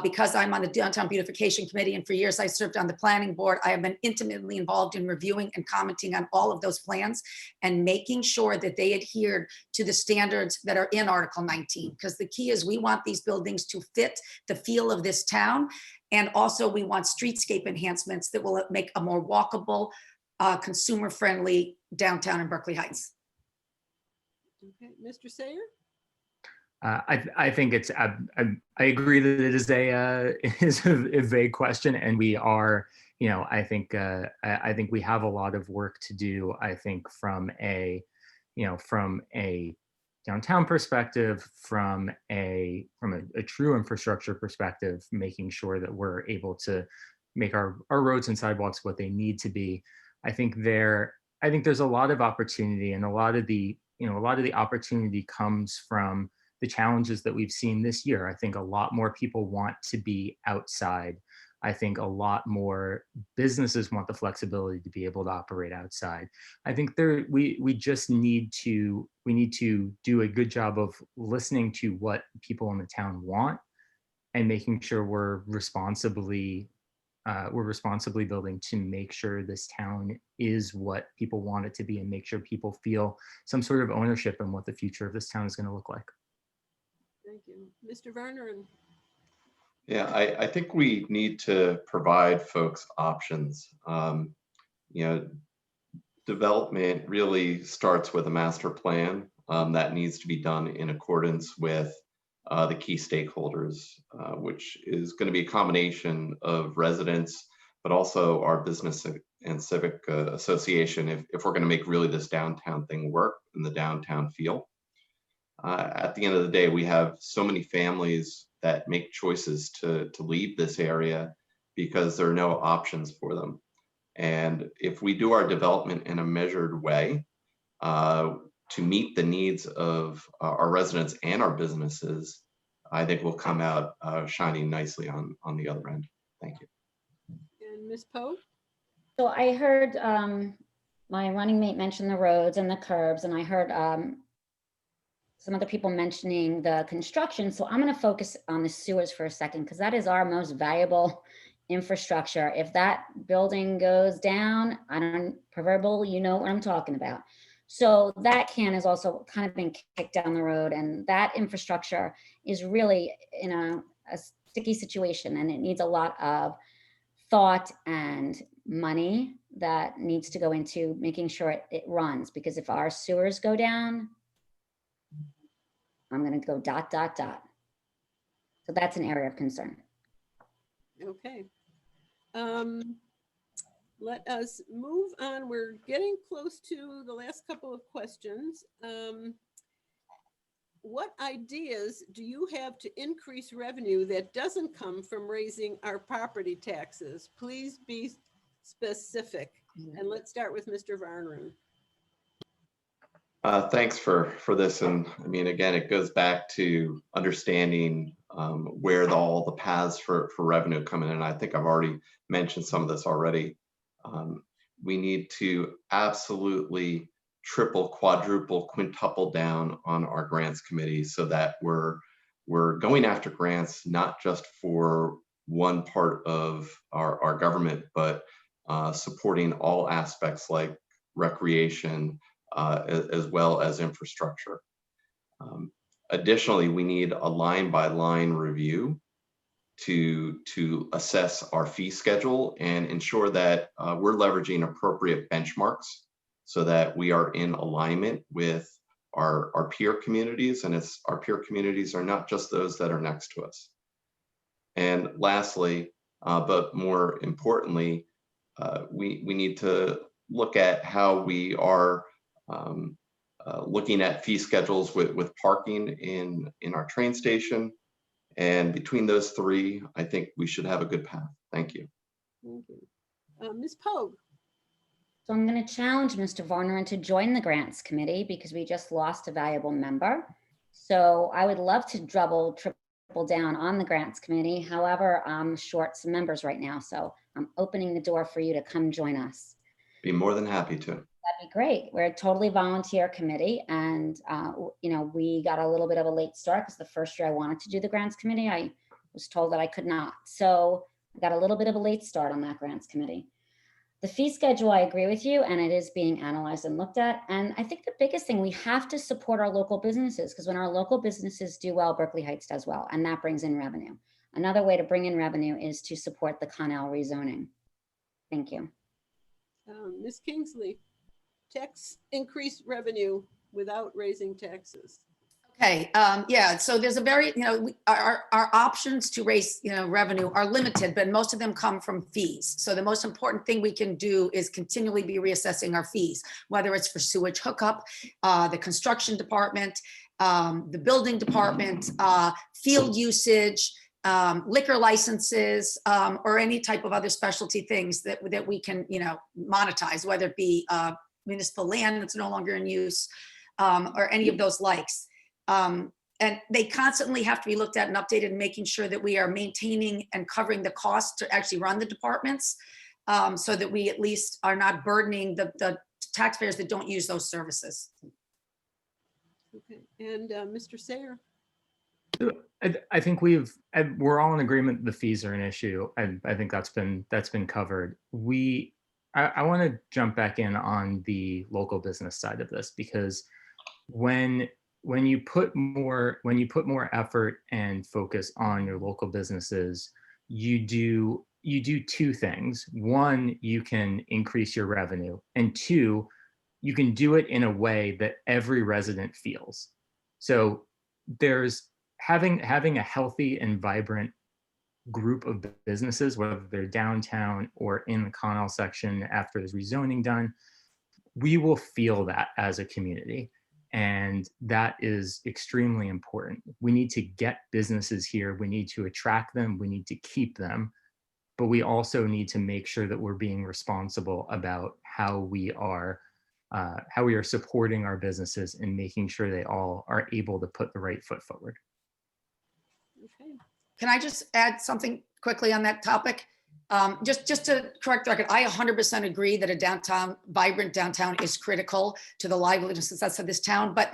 Because I'm on the Downtown Beautification Committee, and for years I served on the planning board, I have been intimately involved in reviewing and commenting on all of those plans and making sure that they adhered to the standards that are in Article 19. Because the key is we want these buildings to fit the feel of this town. And also we want streetscape enhancements that will make a more walkable, consumer-friendly downtown in Berkeley Heights. Okay, Mr. Sayer? I think it's, I agree that it is a vague question, and we are, I think we have a lot of work to do. I think from a downtown perspective, from a true infrastructure perspective, making sure that we're able to make our roads and sidewalks what they need to be. I think there's a lot of opportunity, and a lot of the opportunity comes from the challenges that we've seen this year. I think a lot more people want to be outside. I think a lot more businesses want the flexibility to be able to operate outside. I think we just need to do a good job of listening to what people in the town want and making sure we're responsibly building to make sure this town is what people want it to be, and make sure people feel some sort of ownership in what the future of this town is going to look like. Thank you. Mr. Varner? Yeah, I think we need to provide folks options. Development really starts with a master plan that needs to be done in accordance with the key stakeholders, which is going to be a combination of residents, but also our business and civic association, if we're going to make really this downtown thing work in the downtown feel. At the end of the day, we have so many families that make choices to leave this area because there are no options for them. And if we do our development in a measured way to meet the needs of our residents and our businesses, I think we'll come out shining nicely on the other end. Thank you. And Ms. Poe? So I heard my running mate mention the roads and the curbs, and I heard some other people mentioning the construction. So I'm going to focus on the sewers for a second, because that is our most valuable infrastructure. If that building goes down, proverbial, you know what I'm talking about. So that can has also kind of been kicked down the road, and that infrastructure is really in a sticky situation, and it needs a lot of thought and money that needs to go into making sure it runs, because if our sewers go down, I'm going to go ... So that's an area of concern. Okay. Let us move on. We're getting close to the last couple of questions. What ideas do you have to increase revenue that doesn't come from raising our property taxes? Please be specific. And let's start with Mr. Varner. Thanks for this. And I mean, again, it goes back to understanding where all the paths for revenue come in. And I think I've already mentioned some of this already. We need to absolutely triple, quadruple, quintuple down on our grants committee so that we're going after grants, not just for one part of our government, but supporting all aspects like recreation, as well as infrastructure. Additionally, we need a line-by-line review to assess our fee schedule and ensure that we're leveraging appropriate benchmarks so that we are in alignment with our peer communities, and our peer communities are not just those that are next to us. And lastly, but more importantly, we need to look at how we are looking at fee schedules with parking in our train station. And between those three, I think we should have a good path. Thank you. Thank you. Ms. Pogue. So I'm going to challenge Mr. Varner to join the grants committee, because we just lost a valuable member. So I would love to double, triple down on the grants committee. However, I'm short some members right now. So I'm opening the door for you to come join us. Be more than happy to. That'd be great. We're a totally volunteer committee, and we got a little bit of a late start because the first year I wanted to do the grants committee, I was told that I could not. So I got a little bit of a late start on that grants committee. The fee schedule, I agree with you, and it is being analyzed and looked at. And I think the biggest thing, we have to support our local businesses, because when our local businesses do well, Berkeley Heights does well, and that brings in revenue. Another way to bring in revenue is to support the Connell rezoning. Thank you. Ms. Kingsley, tax increase revenue. without raising taxes? Okay, yeah, so there's a very, our options to raise, revenue are limited, but most of them come from fees. So the most important thing we can do is continually be reassessing our fees, whether it's for sewage hookup, the construction department, the building department, field usage, liquor licenses, or any type of other specialty things that we can, monetize, whether it be municipal land that's no longer in use, or any of those likes. And they constantly have to be looked at and updated, and making sure that we are maintaining and covering the cost to actually run the departments, so that we at least are not burdening the taxpayers that don't use those services. Okay, and Mr. Sayer? I think we're all in agreement the fees are an issue. I think that's been covered. I want to jump back in on the local business side of this, because when you put more effort and focus on your local businesses, you do two things. One, you can increase your revenue, and two, you can do it in a way that every resident feels. So there's having a healthy and vibrant group of businesses, whether they're downtown or in the Connell section after there's rezoning done, we will feel that as a community. And that is extremely important. We need to get businesses here. We need to attract them. We need to keep them. But we also need to make sure that we're being responsible about how we are supporting our businesses and making sure they all are able to put the right foot forward. Okay. Can I just add something quickly on that topic? Just to correct the record, I 100% agree that a vibrant downtown is critical to the livelihood and success of this town. But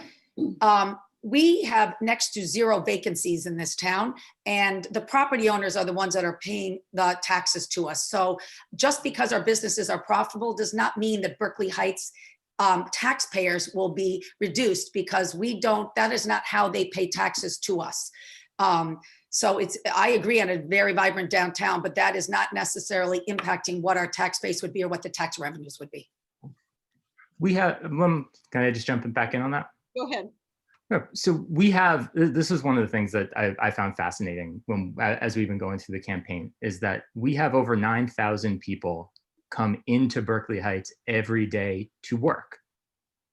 we have next to zero vacancies in this town, and the property owners are the ones that are paying the taxes to us. So just because our businesses are profitable does not mean that Berkeley Heights taxpayers will be reduced, because that is not how they pay taxes to us. So I agree on a very vibrant downtown, but that is not necessarily impacting what our tax base would be or what the tax revenues would be. Can I just jump back in on that? Go ahead. So this is one of the things that I found fascinating as we've been going through the campaign, is that we have over 9,000 people come into Berkeley Heights every day to work,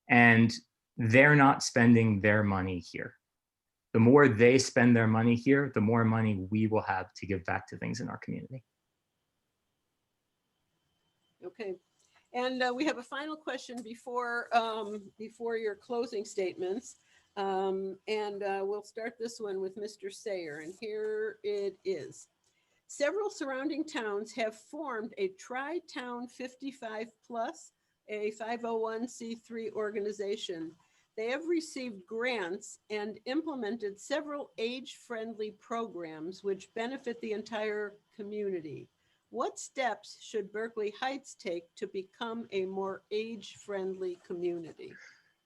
and they're not spending their money here. The more they spend their money here, the more money we will have to give back to things in our community. Okay, and we have a final question before your closing statements. We'll start this one with Mr. Sayer, and here it is. Several surrounding towns have formed a Tri-Town 55 Plus, a 501c3 organization. They have received grants and implemented several age-friendly programs which benefit the entire community. What steps should Berkeley Heights take to become a more age-friendly community?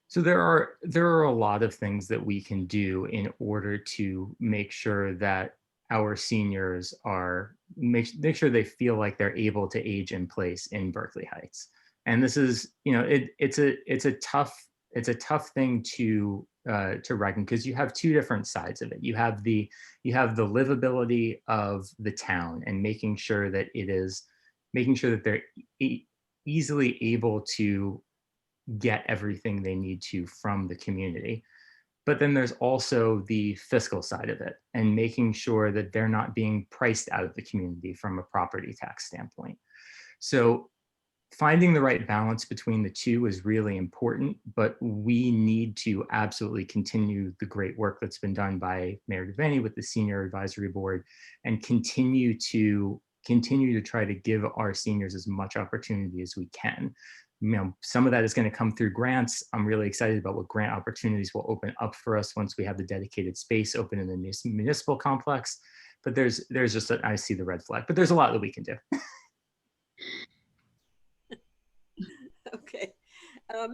So there are a lot of things that we can do in order to make sure that our seniors make sure they feel like they're able to age in place in Berkeley Heights. And this is, it's a tough thing to reckon, because you have two different sides of it. You have the livability of the town, and making sure that they're easily able to get everything they need to from the community. But then there's also the fiscal side of it, and making sure that they're not being priced out of the community from a property tax standpoint. So finding the right balance between the two is really important, but we need to absolutely continue the great work that's been done by Mayor Devaney with the Senior Advisory Board, and continue to try to give our seniors as much opportunity as we can. Some of that is going to come through grants. I'm really excited about what grant opportunities will open up for us once we have the dedicated space open in the municipal complex. But there's just I see the red flag, but there's a lot that we can do. Okay.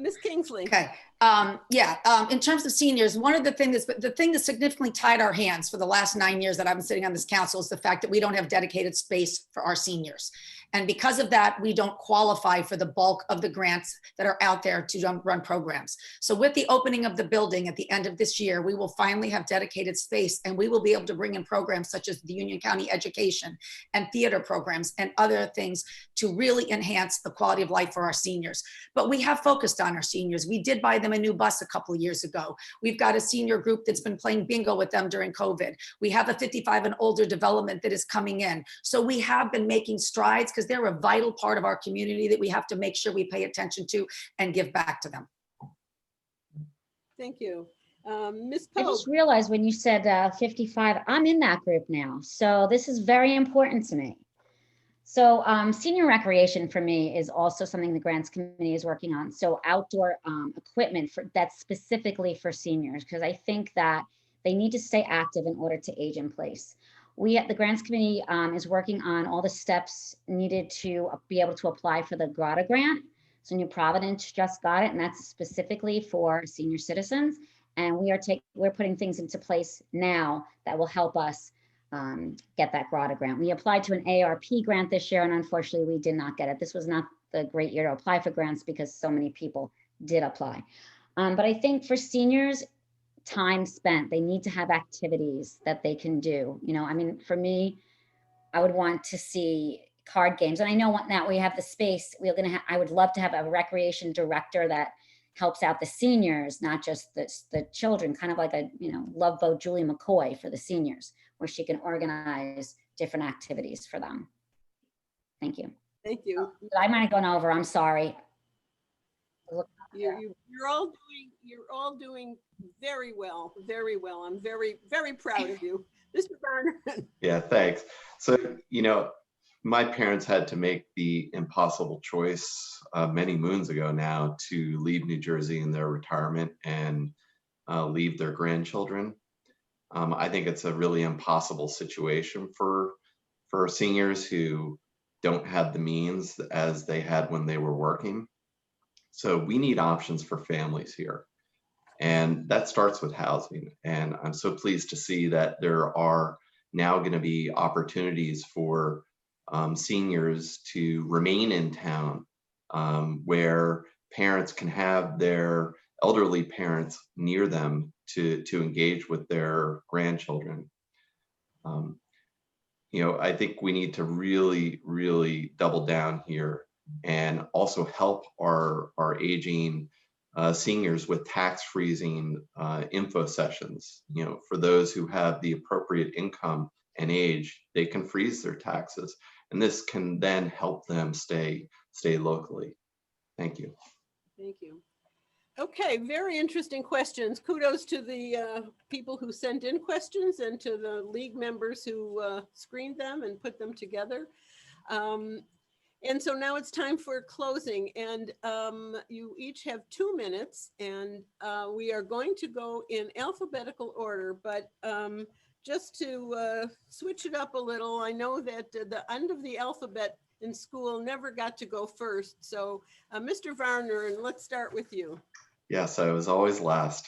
Ms. Kingsley. Okay. In terms of seniors, one of the things that significantly tied our hands for the last 9 years that I've been sitting on this council is the fact that we don't have dedicated space for our seniors. And because of that, we don't qualify for the bulk of the grants that are out there to run programs. So with the opening of the building at the end of this year, we will finally have dedicated space, and we will be able to bring in programs such as the Union County Education and theater programs and other things to really enhance the quality of life for our seniors. But we have focused on our seniors. We did buy them a new bus a couple of years ago. We've got a senior group that's been playing bingo with them during COVID. We have a 55 and older development that is coming in. So we have been making strides because they're a vital part of our community that we have to make sure we pay attention to and give back to them. Thank you. Ms. I Pope, just realized when you said 55, I'm in that group now. So this is very important to me. So senior recreation for me is also something the grants committee is working on. So outdoor equipment that's specifically for seniors, because I think that they need to stay active in order to age in place. We at the grants committee is working on all the steps needed to be able to apply for the GRATA grant. So New Providence just got it, and that's specifically for senior citizens. And we're putting things into place now that will help us get that GRATA grant. We applied to an ARP grant this year, and unfortunately we did not get it. This was not the great year to apply for grants because so many people did apply. But I think for seniors, time spent, they need to have activities that they can do. You know, I mean, for me, I would want to see card games. And I know now we have the space, I would love to have a recreation director that helps out the seniors, not just the children, kind of like a, Love Boat Julie McCoy for the seniors, where she can organize different activities for them. Thank you. thank you. I might have gone over, I'm sorry. You're all doing very well, very well. I'm very, very proud of you. Mr. Barner. Yeah, thanks. So, my parents had to make the impossible choice many moons ago now to leave New Jersey in their retirement and leave their grandchildren. I think it's a really impossible situation for seniors who don't have the means as they had when they were working. So we need options for families here. And that starts with housing. And I'm so pleased to see that there are now going to be opportunities for seniors to remain in town, where parents can have their elderly parents near them to engage with their grandchildren. I think we need to really, really double down here and also help our aging seniors with tax freezing info sessions. For those who have the appropriate income and age, they can freeze their taxes, and this can then help them stay locally. Thank you. Thank you. Okay, very interesting questions. Kudos to the people who sent in questions and to the league members who screened them and put them together. And so now it's time for closing, and you each have 2 minutes, and we are going to go in alphabetical order, but just to switch it up a little, I know that the end of the alphabet in school never got to go first. So Mr. Varner, and let's start with you. Yes, I was always last.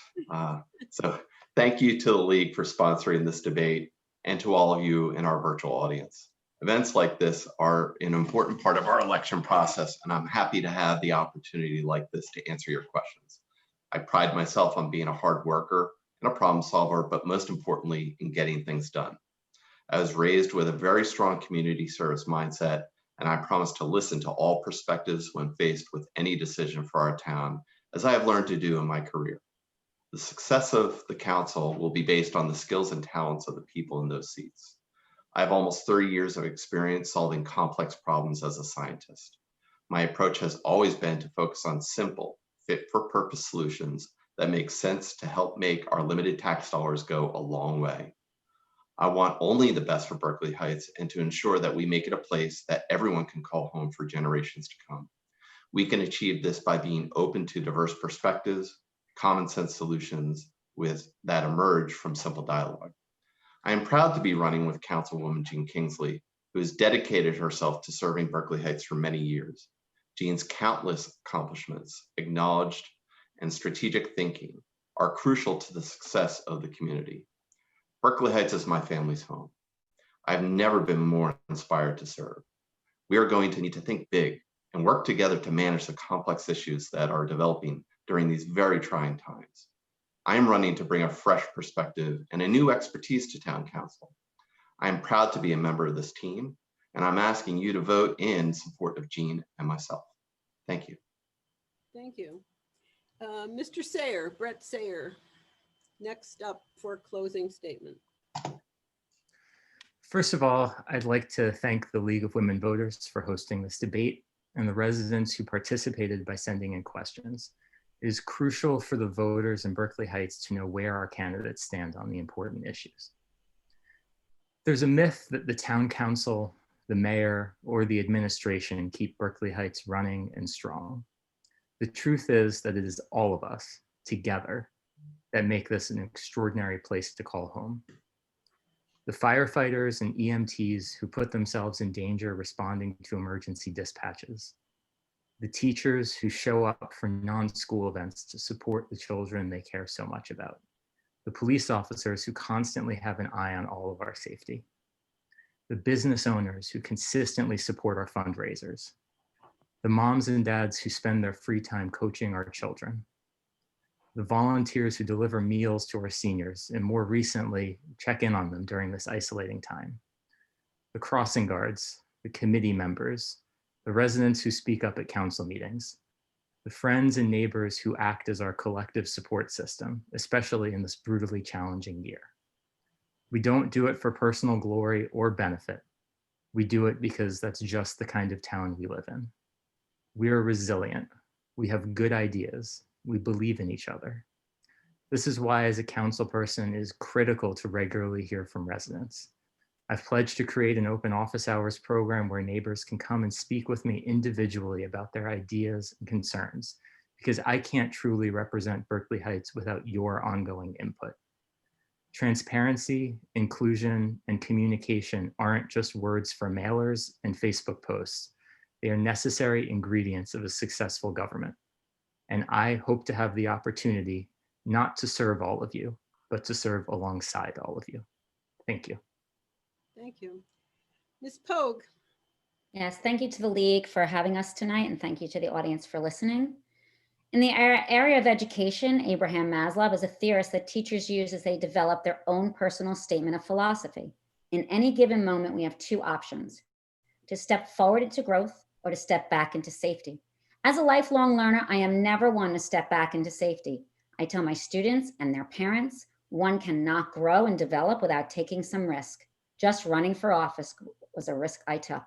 So thank you to the league for sponsoring this debate, and to all of you in our virtual audience. Events like this are an important part of our election process, and I'm happy to have the opportunity like this to answer your questions. I pride myself on being a hard worker and a problem solver, but most importantly, in getting things done. I was raised with a very strong community service mindset, and I promise to listen to all perspectives when faced with any decision for our town, as I have learned to do in my career. The success of the council will be based on the skills and talents of the people in those seats. I have almost 30 years of experience solving complex problems as a scientist. My approach has always been to focus on simple, fit-for-purpose solutions that make sense to help make our limited tax dollars go a long way. I want only the best for Berkeley Heights and to ensure that we make it a place that everyone can call home for generations to come. We can achieve this by being open to diverse perspectives, common sense solutions that emerge from simple dialogue. I am proud to be running with Councilwoman Jean Kingsley, who has dedicated herself to serving Berkeley Heights for many years. Jean's countless accomplishments, acknowledged, and strategic thinking are crucial to the success of the community. Berkeley Heights is my family's home. I've never been more inspired to serve. we are going to need to think big and work together to manage the complex issues that are developing during these very trying times. I am running to bring a fresh perspective and a new expertise to Town Council. I am proud to be a member of this team, and I'm asking you to vote in support of Jean and myself. Thank you. Thank you. Mr. Sayer, Brett Sayer, next up for closing statement. First of all, I'd like to thank the League of Women Voters for hosting this debate and the residents who participated by sending in questions. It is crucial for the voters in Berkeley Heights to know where our candidates stand on the important issues. There's a myth that the town council, the mayor, or the administration keep Berkeley Heights running and strong. The truth is that it is all of us together that make this an extraordinary place to call home. The firefighters and EMTs who put themselves in danger responding to emergency dispatches. The teachers who show up for non-school events to support the children they care so much about. The police officers who constantly have an eye on all of our safety. The business owners who consistently support our fundraisers. The moms and dads who spend their free time coaching our children. The volunteers who deliver meals to our seniors and more recently check in on them during this isolating time. The crossing guards, the committee members, the residents who speak up at council meetings, the friends and neighbors who act as our collective support system, especially in this brutally challenging year. We don't do it for personal glory or benefit. We do it because that's just the kind of town we live in. We are resilient. We have good ideas. We believe in each other. This is why, as a council person, it is critical to regularly hear from residents. I've pledged to create an open office hours program where neighbors can come and speak with me individually about their ideas and concerns, because I can't truly represent Berkeley Heights without your ongoing input. Transparency, inclusion, and communication aren't just words for mailers and Facebook posts. They are necessary ingredients of a successful government. And I hope to have the opportunity not to serve all of you, but to serve alongside all of you. Thank you. Thank you. Ms. Pogue. Yes, thank you to the League for having us tonight, and thank you to the audience for listening. In the area of education, Abraham Maslow is a theorist that teachers use as they develop their own personal statement of philosophy. In any given moment, we have two options: to step forward into growth or to step back into safety. As a lifelong learner, I am never one to step back into safety. I tell my students and their parents, one cannot grow and develop without taking some risk. Just running for office was a risk I took.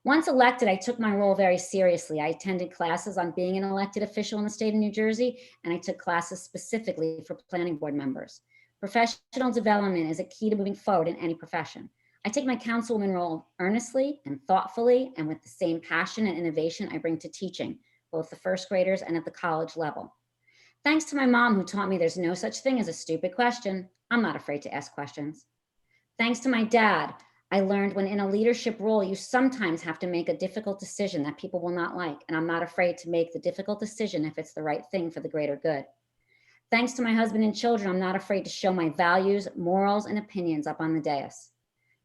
Once elected, I took my role very seriously. I attended classes on being an elected official in the state of New Jersey, and I took classes specifically for planning board members. Professional development is a key to moving forward in any profession. I take my councilwoman role earnestly and thoughtfully, and with the same passion and innovation I bring to teaching, both the first graders and at the college level. Thanks to my mom, who taught me there's no such thing as a stupid question. I'm not afraid to ask questions. Thanks to my dad, I learned when in a leadership role, you sometimes have to make a difficult decision that people will not like, and I'm not afraid to make the difficult decision if it's the right thing for the greater good. Thanks to my husband and children, I'm not afraid to show my values, morals, and opinions up on the dais.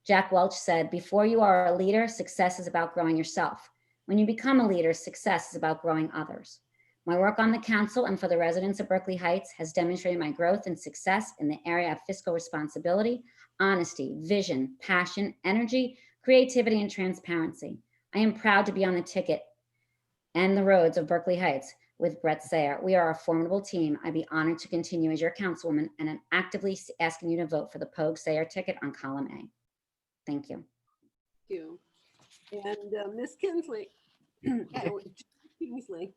Jack Welch said, "Before you are a leader, success is about growing yourself. When you become a leader, success is about growing others." My work on the council and for the residents of Berkeley Heights has demonstrated my growth and success in the area of fiscal responsibility, honesty, vision, passion, energy, creativity, and transparency. I am proud to be on the ticket and the roads of Berkeley Heights with Brett Sayer. We are a formidable team. I'd be honored to continue as your councilwoman, and I'm actively asking you to vote for the Pogue Sayer ticket on column A. Thank you. Thank you. And Ms. Kinsley. Kingsley.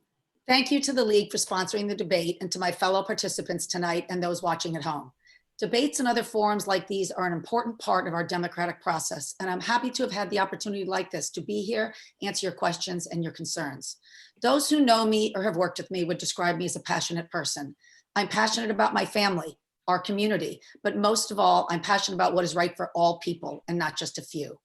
Thank you to the League for sponsoring the debate, and to my fellow participants tonight and those watching at home. Debates and other forums like these are an important part of our democratic process, and I'm happy to have had the opportunity like this to be here, answer your questions and your concerns. Those who know me or have worked with me would describe me as a passionate person. I'm passionate about my family, our community, but most of all, I'm passionate about what is right for all people and not just a few.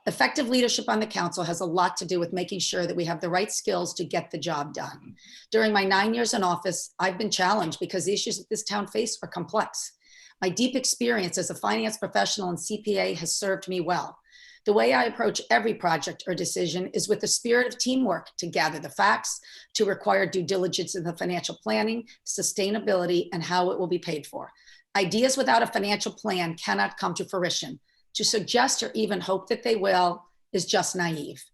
Effective leadership on the council has a lot to do with making sure that we have the right skills to get the job done. During my 9 years in office, I've been challenged because the issues that this town faces are complex. My deep experience as a finance professional and CPA has served me well. The way I approach every project or decision is with the spirit of teamwork to gather the facts, to require due diligence in the financial planning, sustainability, and how it will be paid for. Ideas without a financial plan cannot come to fruition. To suggest or even hope that they will is just naive.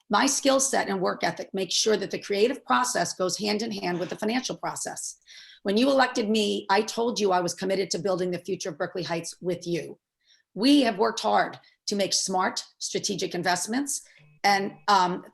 My skill set and work ethic makes sure that the creative process goes hand in hand with the financial process. When you elected me, I told you I was committed to building the future of Berkeley Heights with you. We have worked hard to make smart, strategic investments, and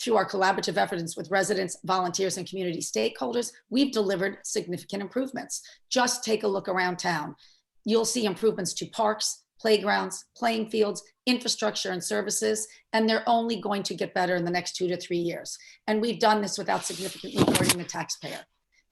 through our collaborative efforts with residents, volunteers, and community stakeholders, we've delivered significant improvements. Just take a look around town. You'll see improvements to parks, playgrounds, playing fields, infrastructure, and services, and they're only going to get better in the next 2 to 3 years. And we've done this without significantly hurting the taxpayer.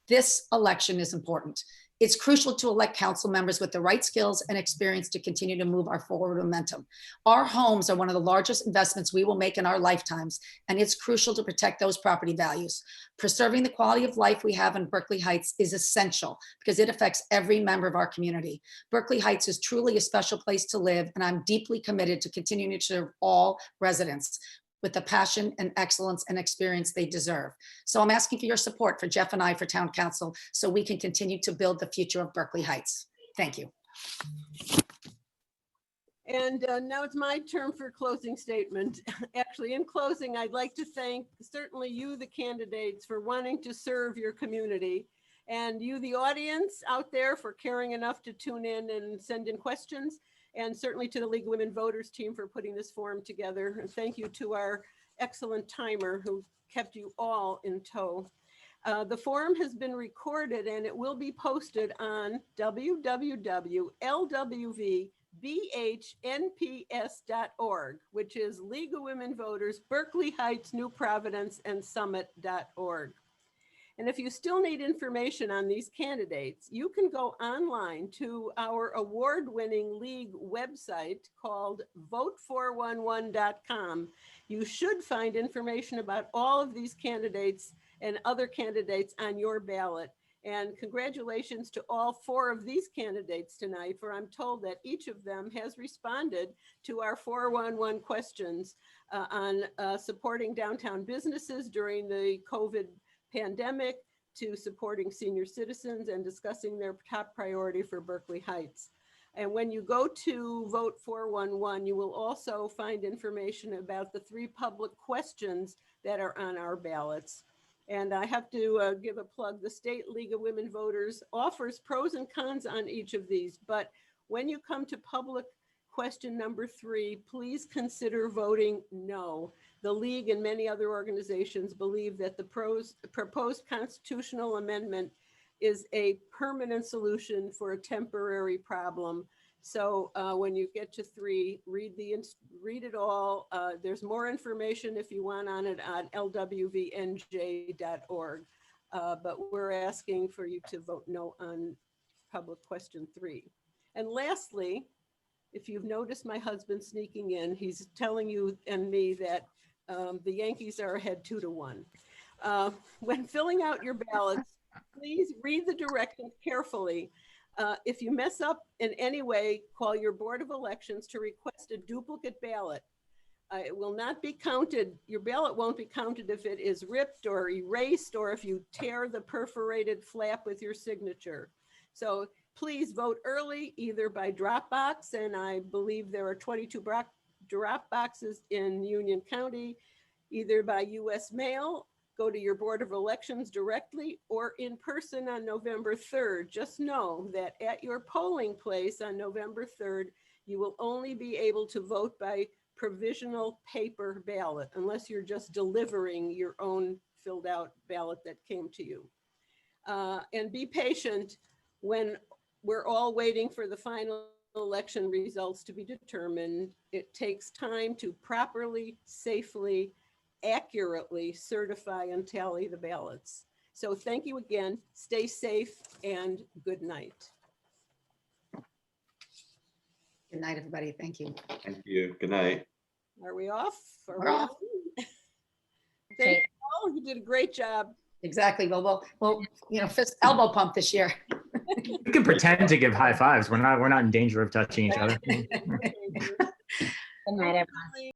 This election is important. It's crucial to elect council members with the right skills and experience to continue to move our forward momentum. Our homes are one of the largest investments we will make in our lifetimes, and it's crucial to protect those property values. Preserving the quality of life we have in Berkeley Heights is essential because it affects every member of our community. Berkeley Heights is truly a special place to live, and I'm deeply committed to continuing to serve all residents with the passion and excellence and experience they deserve. So I'm asking for your support for Jeff and I for town council so we can continue to build the future of Berkeley Heights. Thank you. And now it's my turn for closing statement. Actually, in closing, I'd like to thank certainly you, the candidates, for wanting to serve your community, and you, the audience out there, for caring enough to tune in and send in questions. And certainly to the League of Women Voters team for putting this forum together. And thank you to our excellent timer who kept you all in tow. The forum has been recorded and it will be posted on www.lwvbhnps.org, which is League of Women Voters, Berkeley Heights, New Providence, and Summit.org. And if you still need information on these candidates, you can go online to our award-winning league website called vote411.com. You should find information about all of these candidates and other candidates on your ballot. And congratulations to all 4 of these candidates tonight, for I'm told that each of them has responded to our 411 questions on supporting downtown businesses during the COVID pandemic, to supporting senior citizens and discussing their top priority for Berkeley Heights. And when you go to Vote 411, you will also find information about the 3 public questions that are on our ballots. And I have to give a plug. The State League of Women Voters offers pros and cons on each of these, but when you come to public question number 3, please consider voting no. The League and many other organizations believe that the proposed constitutional amendment is a permanent solution for a temporary problem. So when you get to 3, read it all. There's more information if you want on it on lwvnj.org. But we're asking for you to vote no on public question 3. And lastly, if you've noticed my husband sneaking in, he's telling you and me that the Yankees are ahead 2-1. When filling out your ballots, please read the directions carefully. If you mess up in any way, call your Board of Elections to request a duplicate ballot. It will not be counted. Your ballot won't be counted if it is ripped or erased, or if you tear the perforated flap with your signature. So please vote early, either by drop box, and I believe there are 22 drop boxes in Union County, either by US mail, go to your Board of Elections directly, or in person on November 3rd. Just know that at your polling place on November 3rd, you will only be able to vote by provisional paper ballot, unless you're just delivering your own filled out ballot that came to you. And be patient when we're all waiting for the final election results to be determined. It takes time to properly, safely, accurately certify and tally the ballots. So thank you again. Stay safe and good night. Good night, everybody. Thank you. Thank you. Good night. Are we off? Are We're we off. on? Thank you all. You did a great job. Exactly. Well, you know, fist elbow pump this year. We can pretend to give high fives. We're not in danger of touching each other. Thank you. Good night, everyone.